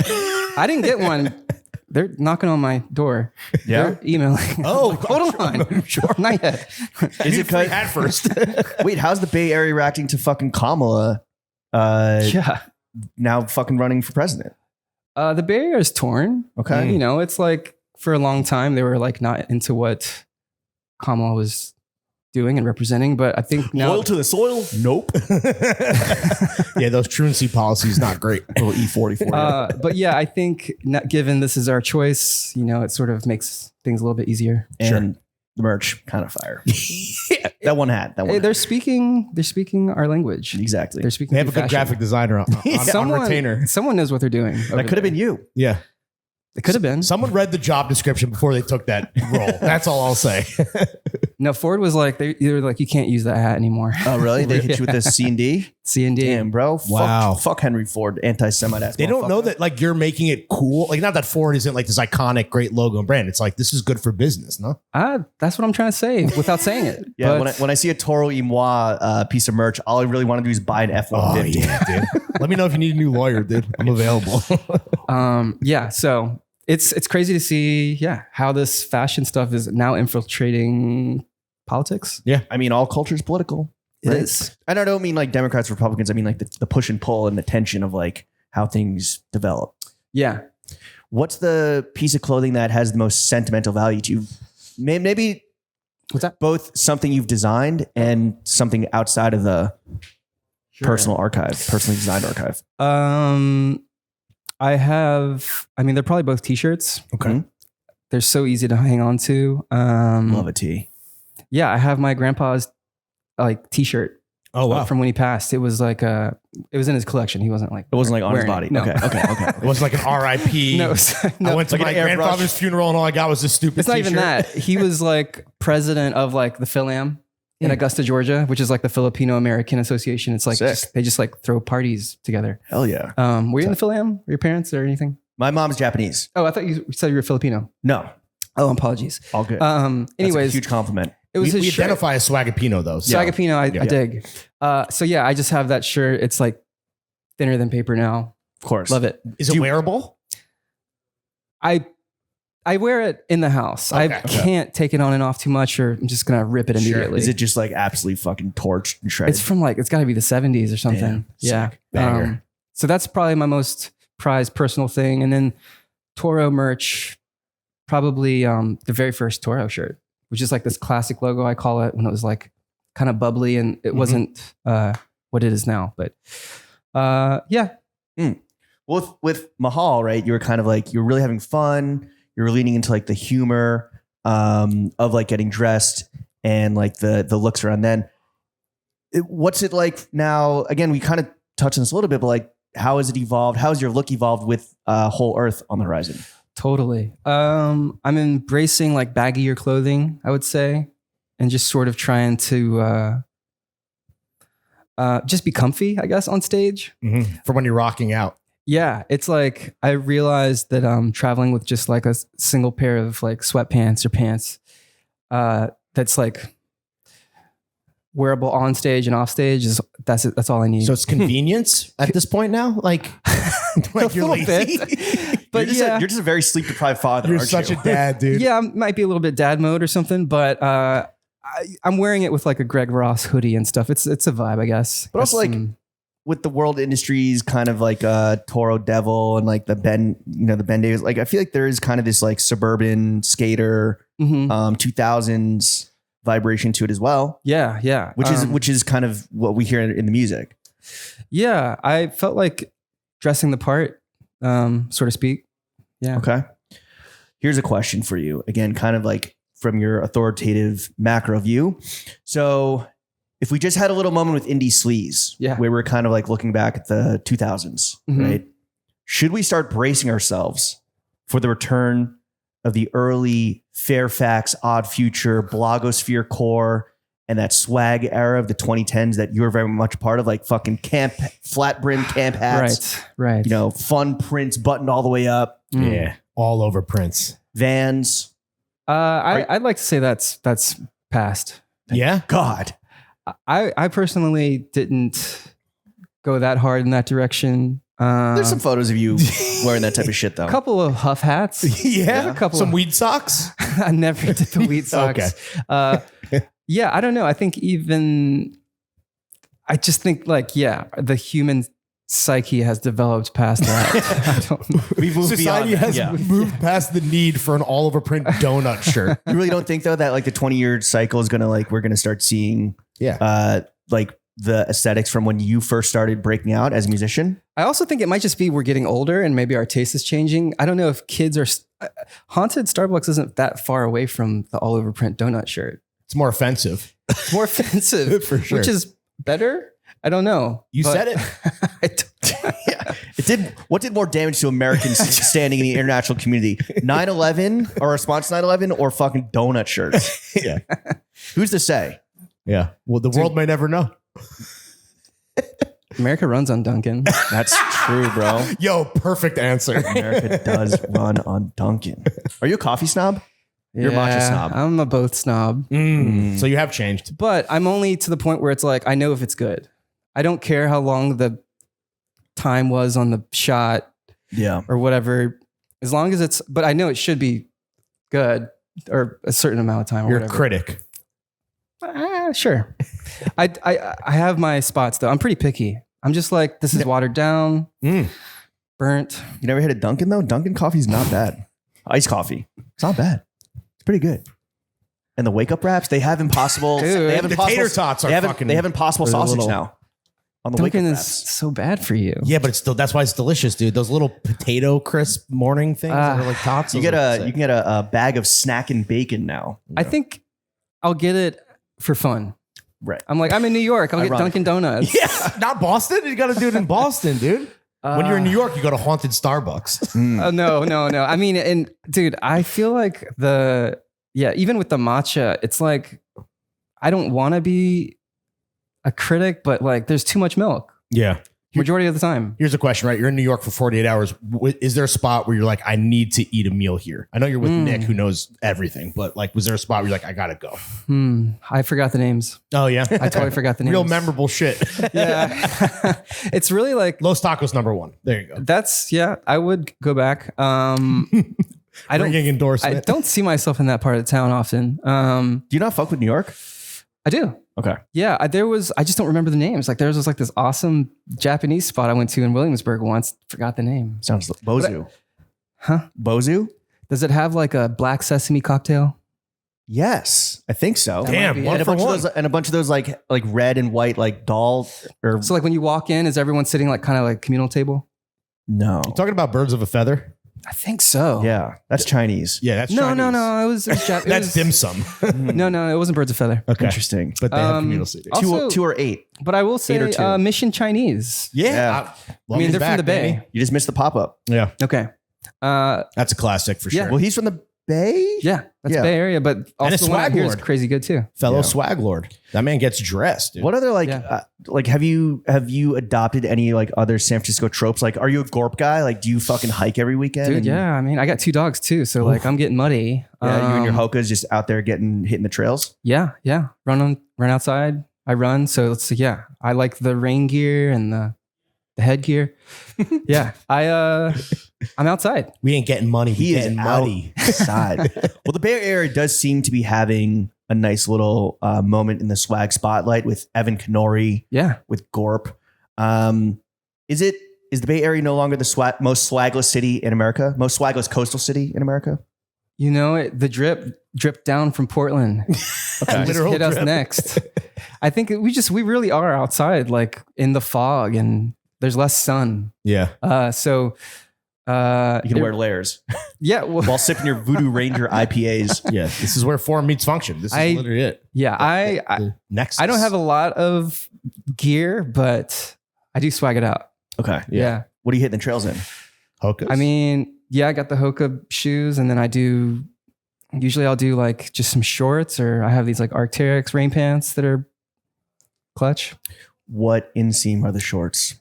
I didn't get one. They're knocking on my door. Yeah. They're emailing. Oh, hold on. Sure. Not yet. Is it free hat first? Wait, how's the Bay Area reacting to fucking Kamala? Now fucking running for president. The Bay Area is torn. Okay. You know, it's like for a long time they were like not into what Kamala was doing and representing. But I think now Loyal to the soil? Nope. Yeah, those truancy policies not great. Little E44. but yeah, I think given this is our choice, it sort of makes things a little bit easier. And the merch kind of fire. That one hat. That one. Hey, they're speaking our language. Exactly. They're speaking. They have a good fashion. graphic designer on retainer. Someone knows what they're doing. That could have been you. Yeah. It could have been. Someone read the job description before they took that role. That's all I'll say. No, Ford was like, they were like, you can't use that hat anymore. Oh, really? They hit you with this C&D? C&D. Damn, bro. Wow. Fuck Henry Ford, anti-Semite ass. They don't know that like you're making it cool. Like not that Ford isn't like this iconic, great logo and brand. It's like this is good for business, no? That's what I'm trying to say without saying it. Yeah, But when I see a Toro y Moi piece of merch, all I really want to do is buy an F-150. Oh yeah, dude. Let me know if you need a new lawyer, dude. I'm available. yeah, so it's crazy to see, how this fashion stuff is now infiltrating politics. Yeah. I mean, all culture is political. It right? is. And I don't mean like Democrats, Republicans. I mean like the push and pull and the tension of like how things develop. Yeah. What's the piece of clothing that has the most sentimental value to you? Maybe What's that? both something you've designed and something outside of the personal archive, personally designed archive. They're probably both t-shirts. Okay. Mhm. They're so easy to hang on to. Love a tee. Yeah, I have my grandpa's like t-shirt Oh wow. from when he passed. It was like it was in his collection. He wasn't like It wasn't like on his wearing body. it. No. Okay. It wasn't like an RIP. No, I went to Like my an airbrush. grandfather's funeral and all I got was this stupid it's not even t-shirt. that. He was like president of like the Phil-Am in Augusta, Georgia, which is like the Filipino American Association. It's like Sick. they just like throw parties together. Hell yeah. Were you in the Phil-Am? Were your parents or anything? My mom's Japanese. Oh, I thought you said you were Filipino. No. Oh, apologies. All good. That's Anyways, a huge compliment. it was We his shirt. identify as Swagapino though. So. Swagapino, I dig. So yeah, I just have that shirt. It's like thinner than paper now. Of course. Love it. Is it wearable? I wear it in the house. I Okay. can't take it on and off too much, or I'm just gonna rip it immediately. Is it just like absolutely fucking torched and shredded? It's from like it's got to be the 70s or something. Damn, Yeah. sick. Banger. So that's probably my most prized personal thing, and then Toro merch, probably the very first Toro shirt, which is like this classic logo. I call it when it was like kind of bubbly and it wasn't what it is now. But yeah. Well, with Mahal, right? You were kind of like, you were really having fun. You were leaning into like the humor of like getting dressed and like the looks around then. What's it like now? Again, we kind of touched on this a little bit, but like, how has it evolved? How has your look evolved with Hole Erth on the horizon? Totally. I'm embracing like baggier clothing, I would say, and just sort of trying to just be comfy, I guess, on stage. For when you're rocking out. Yeah, it's like I realized that traveling with just like a single pair of like sweatpants or pants that's like wearable on stage and off stage is that's it. That's all I need. So it's convenience at this point now? Like you're little lazy? but You're just a very sleep deprived father. You're aren't such you? a dad, dude. yeah, I might be a little bit dad mode or something, but I'm wearing it with like a Greg Ross hoodie and stuff. It's a vibe, I guess. But also, like, with the world industries, kind of like Toro Devil and like the Ben Davis, like I feel like there is kind of this like suburban skater 2000s vibration to it as well. Yeah. Which is kind of what we hear in the music. Yeah, I felt like dressing the part, so to speak. Yeah. Okay. Here's a question for you. Again, kind of like from your authoritative macro view. So if we just had a little moment with indie sleaze, where we're kind of like looking back at the 2000s, right? Should we start bracing ourselves for the return of the early Fairfax, Odd Future, blogosphere core, and that swag era of the 2010s that you were very much a part of, like fucking camp, flat brim camp hats, right. You know, fun prints buttoned all the way up. Yeah. All over Prince. Vans. I'd like to say that's past. Yeah. God. I personally didn't go that hard in that direction. There's some photos of you wearing that type of shit though. A couple of Huff hats. Yeah. A couple Some of, weed socks. I never did the weed socks. Yeah, I don't know. I think I just think like, the human psyche has developed past that. I don't, We've moved Society beyond has that. moved past the need for an all over print donut shirt. You really don't think though that like the 20-year cycle is gonna like we're gonna start seeing like the aesthetics from when you first started breaking out as a musician? I also think it might just be we're getting older and maybe our taste is changing. I don't know if kids are haunted. Starbucks isn't that far away from the all over print donut shirt. It's more offensive. It's more offensive, For sure. which is better. I don't know. You But said it. I don't- Yeah. It did. What did more damage to Americans standing in the international community? 9/11 or response to 9/11 or fucking donut shirts? Yeah. Who's to say? Yeah. Well, the world may never know. America runs on Dunkin'. That's true, bro. Yo, perfect answer. America does run on Dunkin'. Are you a coffee snob? You're a matcha snob. I'm a both snob. So you have changed. But I'm only to the point where it's like, I know if it's good. I don't care how long the time was on the shot Yeah. or whatever, as long as it's, but I know it should be good or a certain amount of time or You're a whatever. critic. Sure. I have my spots though. I'm pretty picky. I'm just like, this is watered down, burnt. You never had a Dunkin' though? Dunkin' coffee's not bad. Iced coffee. It's not bad. It's pretty good. And the wake up wraps, they have impossible. Dude, they have the impossible tater tots are fucking- They have impossible They're sausage little- now. On the wake up Dunkin' is wraps. so bad for you. Yeah, but it's still, that's why it's delicious, dude. Those little potato crisp morning things that are like tots. You those get are a sick. you can get a bag of snack and bacon now. I think I'll get it for fun. Right. I'm like, I'm in New York. I'll get Ironic. Dunkin' Donuts. Yeah, not Boston. You got to do it in Boston, dude. When you're in New York, you go to haunted Starbucks. No. I mean, and dude, I feel like even with the matcha, it's like, I don't want to be a critic, but like there's too much milk Yeah. majority of the time. Here's a question, right? You're in New York for 48 hours. Is there a spot where you're like, I need to eat a meal here? I know you're with Nick, who knows everything, but like, was there a spot where you're like, I gotta go? I forgot the names. Oh yeah, I totally forgot the names. Real memorable shit. Yeah. It's really like, Los Tacos #1. There you go. I would go back. I Ringing endorsement. I don't see myself in that part of town often. Do you not fuck with New York? I do. Okay. Yeah, I just don't remember the names. Like there was like this awesome Japanese spot I went to in Williamsburg once. Forgot the name. Sounds Bozu. Huh? Bozu? Does it have like a black sesame cocktail? Yes, I think so. Damn, might be one And a for bunch one. of those, and a bunch of those like red and white like doll or So like when you walk in, is everyone sitting like kind of like communal table? no. Talking about birds of a feather. I think so. Yeah, that's Chinese. Yeah, that's No. Chinese. It was That's dim sum. No, it wasn't birds of feather. Okay, Interesting. but they have communal seating. Also- Two or eight. But I will or say two. Mission Chinese. Yeah, I mean, they're from the Bay. You just missed the pop up. Yeah, Okay. that's a classic for Yeah. sure. Well, he's from the Bay. Yeah, that's Yeah. Bay Area, but And also a the one out swag here is lord. crazy good too. Fellow Yeah. swag lord. That man gets dressed. Dude. What other like Yeah. like have you adopted any like other San Francisco tropes? Like, are you a Gorp guy? Like, do you fucking hike every weekend? Dude, And- yeah. I mean, I got 2 dogs too, so like I'm getting muddy. Yeah, you and your hokas just out there hitting the trails. Yeah. Run outside. I run. So let's see. Yeah. I like the rain gear and the headgear. Yeah. I'm outside. We ain't getting money. He We is getting money. outside. Well, the Bay Area does seem to be having a nice little moment in the swag spotlight with Evan Kenori, Yeah. with Gorp. Is the Bay Area no longer the most swagless city in America? Most swagless coastal city in America? You know, the drip down from Portland. Okay. Just Literal hit us drip. next. I think we really are outside, like in the fog, and there's less sun. Yeah. So You can wear layers yeah. Well, while sipping your Voodoo Ranger IPAs. Yeah. This is where form meets function. This is literally it. yeah. I Next. don't have a lot of gear, but I do swag it out. Okay. Yeah. What are you hitting the trails in? Hokas. I mean, yeah, I got the Hoka shoes, and then usually I'll do like just some shorts, or I have these like Arc'teryx rain pants that are clutch. What inseam are the shorts?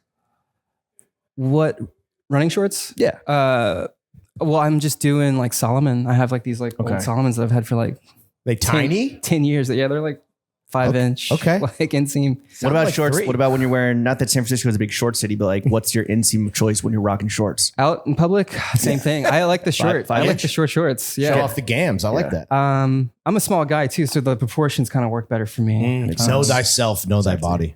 What running shorts? Yeah. Well, I'm just doing like Solomon. I have like these like Okay. old Solomons that I've had for like they 10 tiny. 10 years. Yeah, they're like 5-inch. Okay. Like inseam. What about like shorts? 3. What about when you're wearing, not that San Francisco is a big short city, but like what's your inseam of choice when you're rocking shorts? Out in public, same thing. I like the short. Five I like inch? the short shorts. Show Yeah. off the gams. I like that. I'm a small guy too, so the proportions kind of work better for me. Know thyself, know thy body.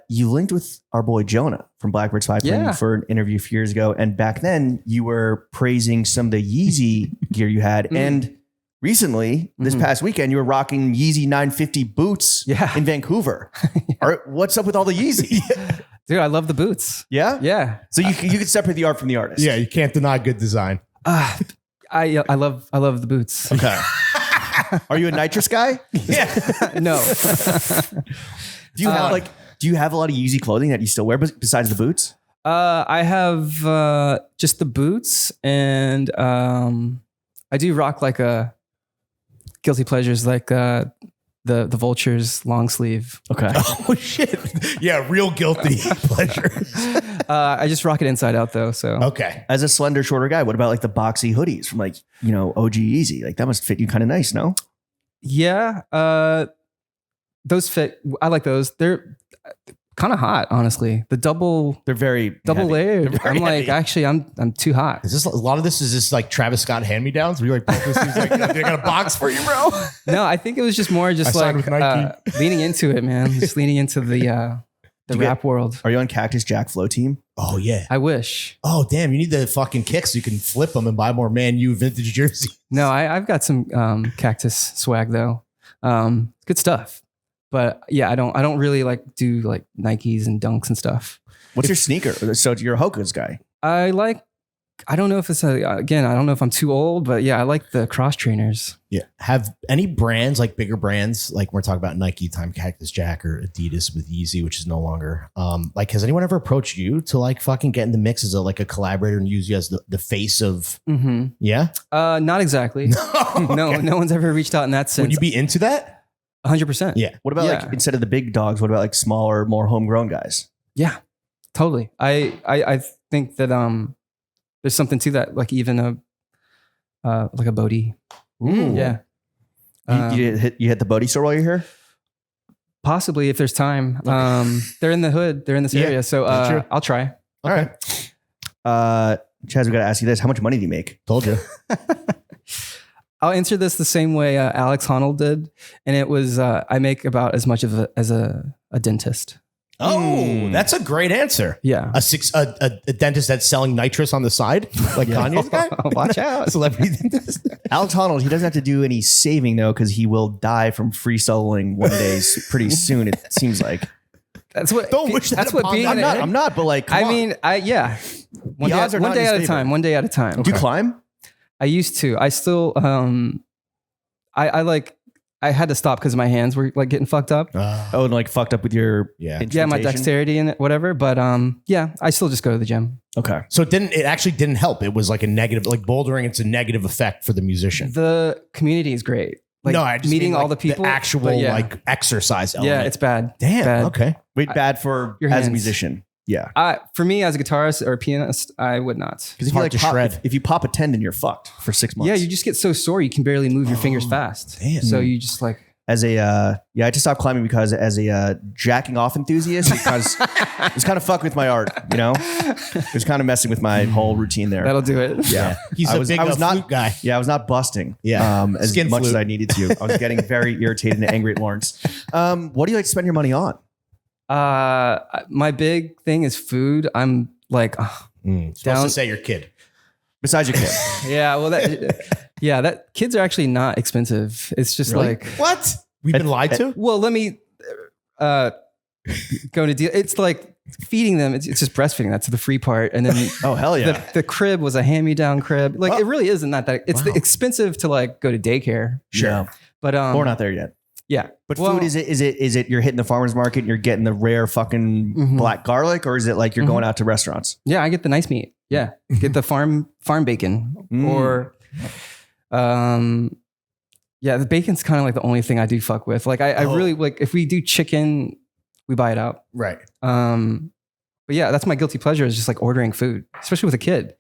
you linked with our boy Jonah from Blackbird Spy Plane Yeah. for an interview a few years ago. And back then you were praising some of the Yeezy gear you had. And recently, this past weekend, you were rocking Yeezy 950 boots in Vancouver. What's up with all the Yeezy? Dude, I love the boots. Yeah? Yeah. So you could separate the art from the artist. Yeah, you can't deny good design. I love the boots. Okay. Are you a nitrous guy? No. Do you have a lot of Yeezy clothing that you still wear besides the boots? I have just the boots, and I do rock like a guilty pleasures, like the Vultures long sleeve. Okay. Oh shit. Yeah, real guilty pleasure. I just rock it inside out though. So Okay. As a slender, shorter guy, what about like the boxy hoodies from like, OG Yeezy? Like that must fit you kind of nice, no? yeah, those fit. I like those. They're kind of hot, honestly. The double They're very double heavy. layered. They're very I'm like, heavy. actually, I'm too hot. Is this a lot of this is just like Travis Scott hand-me-downs? Where you're like, this is like, they got a box for you, bro. No, I think it was just more just I signed like with Nike. leaning into it, man. Just leaning into the rap world. Are you on Cactus Jack Flow team? Oh yeah. I wish. Oh damn, you need the fucking kicks so you can flip them and buy more Man U vintage jersey. No, I've got some Cactus swag though. Good stuff. But yeah, I don't really like do like Nikes and Dunks and stuff. What's your sneaker? So you're a Hoka's guy. I don't know if it's again, I don't know if I'm too old, but yeah, I like the cross trainers. Yeah. Have any brands, like bigger brands, like we're talking about Nike, Time Cactus Jack, or Adidas with Yeezy, which is no longer. Like, has anyone ever approached you to like fucking get in the mix as a collaborator and use you as the face of? Mm-hmm. Yeah. Not exactly. No one's ever reached out in that sense. Would you be into that? 100%. Yeah. What about like instead of the big dogs, what about like smaller, more homegrown guys? Yeah, totally. I think that there's something to that, like even like a Bodhi. Ooh. Yeah. You hit the Bodhi store while you're here? Possibly if there's time. They're in the hood. They're in this Yeah, area. So sure. I'll try. All right. Chaz, we got to ask you this. How much money do you make? Told you. I'll answer this the same way Alex Honnold did. And it was, I make about as much as a dentist. Oh, that's a great answer. Yeah. A dentist that's selling nitrous on the side, like Kanye's guy. Watch out. Celebrity dentist. Alex Honnold, he doesn't have to do any saving though, because he will die from free soloing one day pretty soon, it seems like. That's what. Don't wish that That's what upon being. them. I'm not, but like, come I on. mean, yeah. One odds are not in day his at a favor. time. One day at a time. Do you climb? I used to. I still. I had to stop because my hands were like getting fucked up. Oh, and like fucked up with your Yeah, my instrumentation? dexterity and whatever. But yeah, I still just go to the gym. Okay. So it actually didn't help. It was like a negative, like bouldering. It's a negative effect for the musician. The community is great. Like no, I just meeting mean, all like, the people. actual but yeah. like exercise element. Yeah, it's bad. damn. Bad. Okay. Wait, bad for Your as a hands. musician. Yeah. For me as a guitarist or a pianist, I would not. Because if hard to shred. if you pop a tendon, you're fucked for 6 months. Yeah, you just get so sore you can barely move your fingers fast. damn. So you just like. As a I had to stop climbing because as a jacking off enthusiast, because it's kind of fucking with my art, it was kind of messing with my whole routine there. That'll do it. Yeah. He's I a was- big I was not- flute guy. Yeah, I was not busting. Yeah. as Skin much flute. as I needed to. I was getting very irritated and angry at Lawrence. What do you like to spend your money on? My big thing is food. I'm like, Supposed Down- to say your kid. Besides your kid. yeah, well, that kids are actually not expensive. It's just Really? like, What? We've been lied to? well, let me go to deal. It's like feeding them. It's just breastfeeding. That's the free part. And then Oh, hell yeah. the crib was a hand-me-down crib. Like it really isn't that. It's expensive to like go to daycare. Sure. But We're not there yet. yeah. But Well, food, is it you're hitting the farmer's market and you're getting the rare fucking black garlic, or is it like you're going out to restaurants? Yeah, I get the nice meat. Yeah, get the farm bacon or, yeah, the bacon's kind of like the only thing I do fuck with. Like I really like if we do chicken, we buy it out. Right. But yeah, that's my guilty pleasure is just like ordering food, especially with a kid.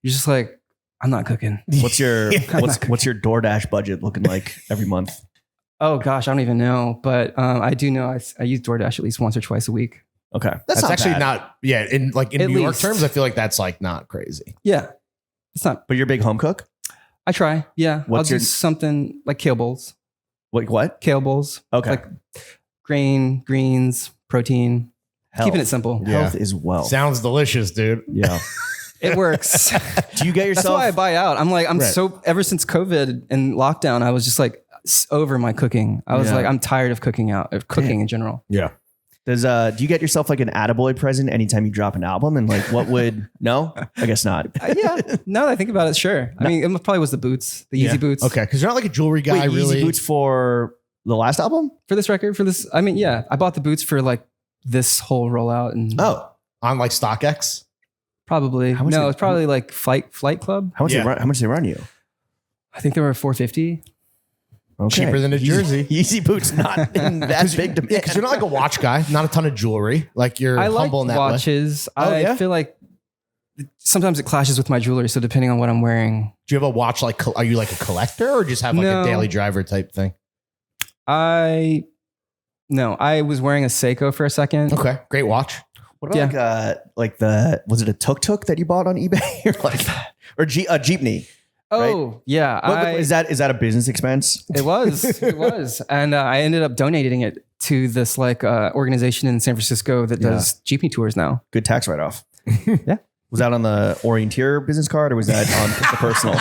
You're just like, I'm not cooking. What's your what's your DoorDash budget looking like every month? Oh gosh, I don't even know, but I do know I use DoorDash at least once or twice a week. Okay. That's not actually bad. not, yeah. In At New York least. terms, I feel like that's like not crazy. Yeah, it's not. But you're a big home cook? I try. Yeah, What's I'll your- do something like kale bowls. What? Kale bowls. Okay. Like greens, protein, Health. keeping it simple. Yeah. Health is wealth. Sounds delicious, dude. Yeah. It works. Do you get That's yourself? why I buy out. I'm Right. so ever since COVID and lockdown, I was just like over my cooking. I was Yeah. like, I'm tired of cooking in general. Yeah. do you get yourself like an attaboy present anytime you drop an album? And like, what would no? I guess not. Yeah. Now that I think about it, sure. I mean, it probably was the boots, the Yeezy boots. Okay. Because you're not like a jewelry guy, Wait, really. Yeezy boots for the last album? For this record, I mean, yeah, I bought the boots for like this whole rollout and Oh, On like StockX. probably, How much no, they- it's probably like Flight Club. how much? Yeah. How much they run you? I think they were $450. Okay. Cheaper than a jersey. Yeezy boots not in that big demand. Yeah, because you're not like a watch guy, not a ton of jewelry. Like you're I like humble in that way. watches. Oh, I yeah? feel like sometimes it clashes with my jewelry. So depending on what I'm wearing, Do you have a watch like, are you like a collector or just have like No. a daily driver type thing? I was wearing a Seiko for a second. Okay. Great watch. What about was it a tuk-tuk that you bought on eBay or like or a jeepney? Oh, yeah. Is that a business expense? It was. And I ended up donating it to this like organization in San Francisco that does jeepney tours now. Good tax write-off. Yeah. Was that on the Orienteer business card or was that on the personal?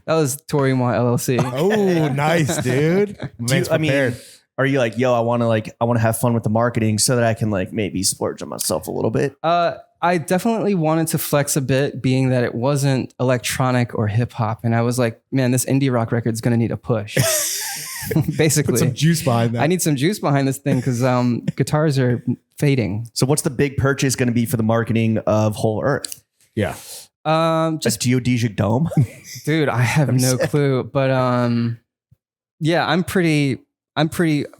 That was Tory y Moi LLC. Oh, nice, dude. Man's prepared. Are you like, yo, I want to have fun with the marketing so that I can like maybe splurge on myself a little bit? I definitely wanted to flex a bit, being that it wasn't electronic or hip hop. And I was like, man, this indie rock record is going to need a push. Basically, Put some juice behind that. I need some juice behind this thing because guitars are fading. So what's the big purchase going to be for the marketing of Hole Erth? yeah. Just geodesic dome? Dude, I have no clue. But yeah, I'm pretty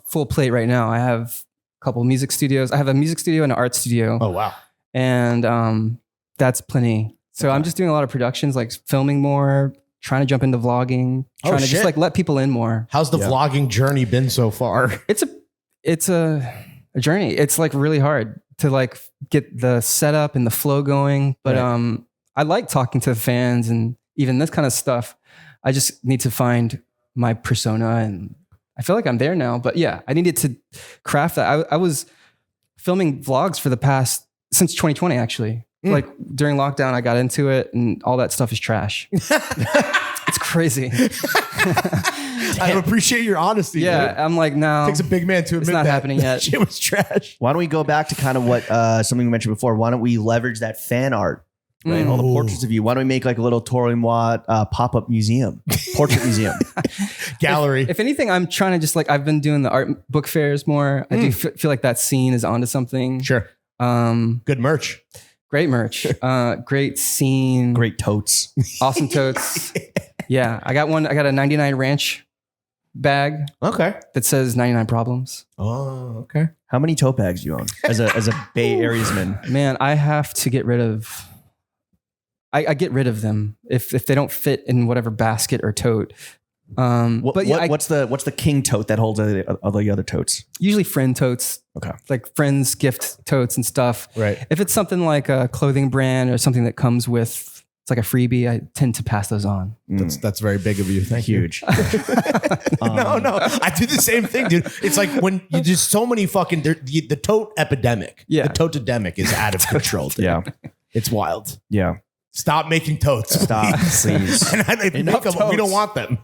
full plate right now. I have a couple music studios. I have a music studio and an art studio. Oh, wow. And that's plenty. So I'm just doing a lot of productions, like filming more, trying to jump into vlogging, trying to just like let people in more. How's the vlogging journey been so far? It's a journey. It's like really hard to like get the setup and the flow going. But I like talking to the fans and even this kind of stuff. I just need to find my persona, and I feel like I'm there now. But yeah, I needed to craft that. I was filming vlogs for the past since 2020, actually. Like during lockdown, I got into it, and all that stuff is trash. It's crazy. I appreciate your honesty. Yeah, dude. I'm like, no, Takes a big man to admit it's not that. happening yet. Shit was trash. Why don't we go back to kind of what something we mentioned before? Why don't we leverage that fan art, right? All the portraits of you. Why don't we make like a little Toro y Moi pop-up museum, portrait museum, Gallery. If anything, I'm trying to just like, I've been doing the art book fairs more. I do feel like that scene is onto something. Sure. Good merch. Great merch. Great scene. great totes? Awesome totes. Yeah. I got a 99 Ranch bag Okay. that says 99 problems. Oh, okay. How many tote bags do you own as a Bay Areasman? Man, I have to get rid of, I get rid of them if they don't fit in whatever basket or tote. What's the king tote that holds all the other totes? Usually friend totes. Okay. Like friends gift totes and stuff. Right. If it's something like a clothing brand or something that comes with, it's like a freebie, I tend to pass those on. That's very big of you. Thank Huge. No. I do the same thing, dude. It's like when you just so many fucking the tote epidemic. Yeah. The tote epidemic is out of control. Dude. Yeah. It's wild. Yeah. Stop making totes. Stop, please. And they make them, we don't want them.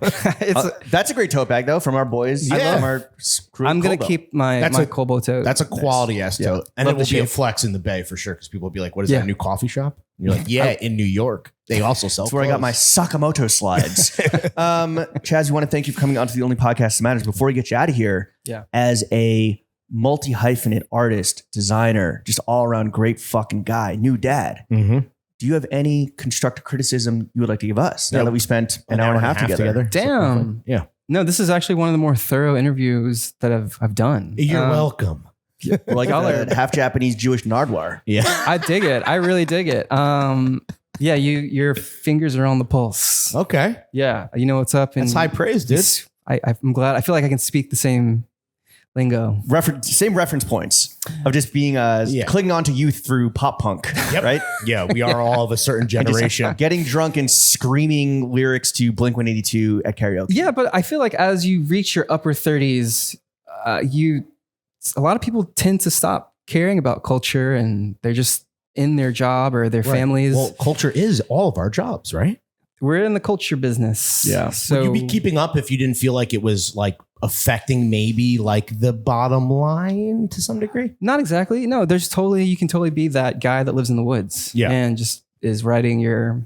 That's a great tote bag though from our boys. Yeah. From our crew, I'm going to Colbo. keep my Colbo tote. That's a quality ass tote. And Love it will the be a shape. flex in the Bay for sure. Because people will be like, what is Yeah. that, a new coffee shop? And you're like, yeah, in New York. They also sell That's where I got my Sakamoto slides. Chaz, we want to thank you for coming onto the only podcast that matters. Before we get you out of here, as a multi-hyphenate artist, designer, just all around great fucking guy, new dad. Mm-hmm. Do you have any constructive criticism you would like to give us now that we spent an hour and a half together? Damn. Yeah. No, this is actually one of the more thorough interviews that I've done. You're welcome. We're like the half Japanese Jewish Nardwar. Yeah. I dig it. I really dig it. Yeah, your fingers are on the pulse. Okay. Yeah, you know what's up. And That's high praise, dude. I'm glad. I feel like I can speak the same lingo. Same reference points of just being clinging on to youth through pop punk, right? Yeah, we are all of a certain generation. Getting drunk and screaming lyrics to Blink-182 at karaoke. Yeah, but I feel like as you reach your upper 30s, you a lot of people tend to stop caring about culture and they're just in their job or their families. Well, culture is all of our jobs, right? We're in the culture business. Yeah. So Would you be keeping up if you didn't feel like it was like affecting maybe like the bottom line to some degree? not exactly. No, you can totally be that guy that lives in the woods. Yeah. And just is writing your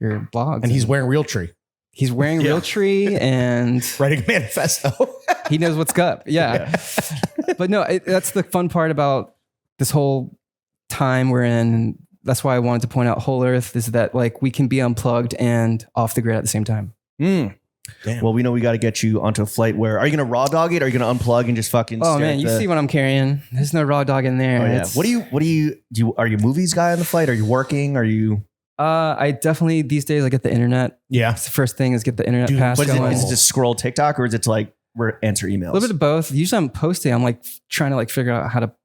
blogs. And he's wearing Realtree, He's wearing Realtree and writing a manifesto. he knows what's up. Yeah. But no, that's the fun part about this whole time we're in. That's why I wanted to point out Hole Erth is that like we can be unplugged and off the grid at the same time. Damn. Well, we know we got to get you onto a flight where are you going to raw dog it? Or are you going to unplug and just fucking Oh stare man, at you the- see what I'm carrying. There's no raw dog in there. Oh, yeah. It's- What do you are you a movies guy on the flight? Are you working? Are you I definitely these days I get the internet. Yeah. That's the first thing is get the internet Dude, pass what is going. it? Is it just scroll TikTok or is it to like answer emails? A little bit of both. Usually I'm posting. I'm like trying to like figure out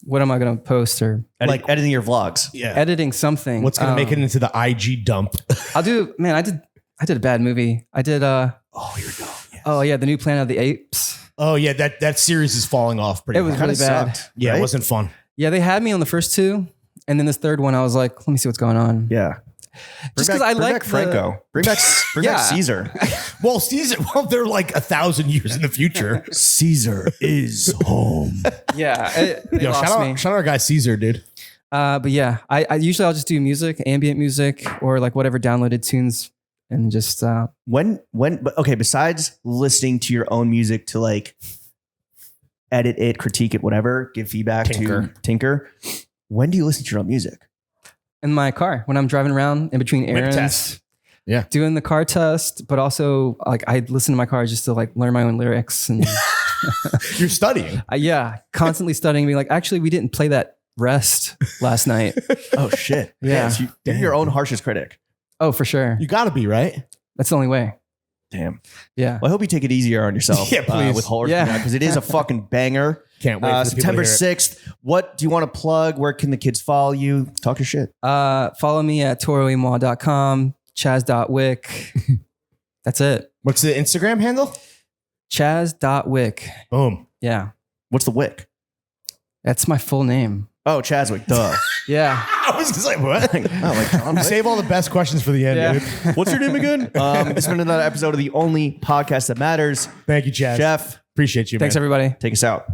what am I going to post or like editing your vlogs. Yeah. editing something. What's going to make it into the IG dump? I did a bad movie. I did Oh, here we go. Yeah. oh yeah, the new Planet of the Apes. Oh yeah, that series is falling off pretty It was hard. really bad. Sucked, Yeah, right? it wasn't fun. Yeah, they had me on the first two. And then this third one, I was like, let me see what's going on. Yeah. Just because I bring like back Franco. Bring back Yeah. Caesar. Well, they're like 1,000 years in the future. Caesar is home. Yeah, they Yo, lost me. shout out our guy Caesar, dude. But yeah, I usually I'll just do music, ambient music, or like whatever downloaded tunes, and just But okay, besides listening to your own music to like edit it, critique it, whatever, give feedback to Tinker, when do you listen to your own music? in my car when I'm driving around in between Whip errands. test. Yeah. Doing the car test, but also like I listen to my car just to like learn my own lyrics and You're studying. constantly studying. Being like, actually, we didn't play that rest last night. Oh shit. Yeah. So you're your own harshest critic. Oh, for sure. You got to be, right? That's the only way. Damn. Yeah. Well, I hope you take it easier on yourself. Yeah, please. With Hole Erth Yeah. because it is a fucking banger. Can't wait for the people to September hear it. 6th. What do you want to plug? Where can the kids follow you? Talk your shit. Follow me at toroymoi.com, chaz.wick. That's it. What's the Instagram handle? Chaz.wick. Boom. Yeah. What's the wick? That's my full name. Oh, Chazwick. Duh. Yeah. I was just like, what? like John You Wick? save all the best questions for the end, Yeah. dude. What's your name again? This has been another episode of the only podcast that matters. Thank you, Chaz. Jeff, Appreciate you, Thanks, man. everybody. take us out.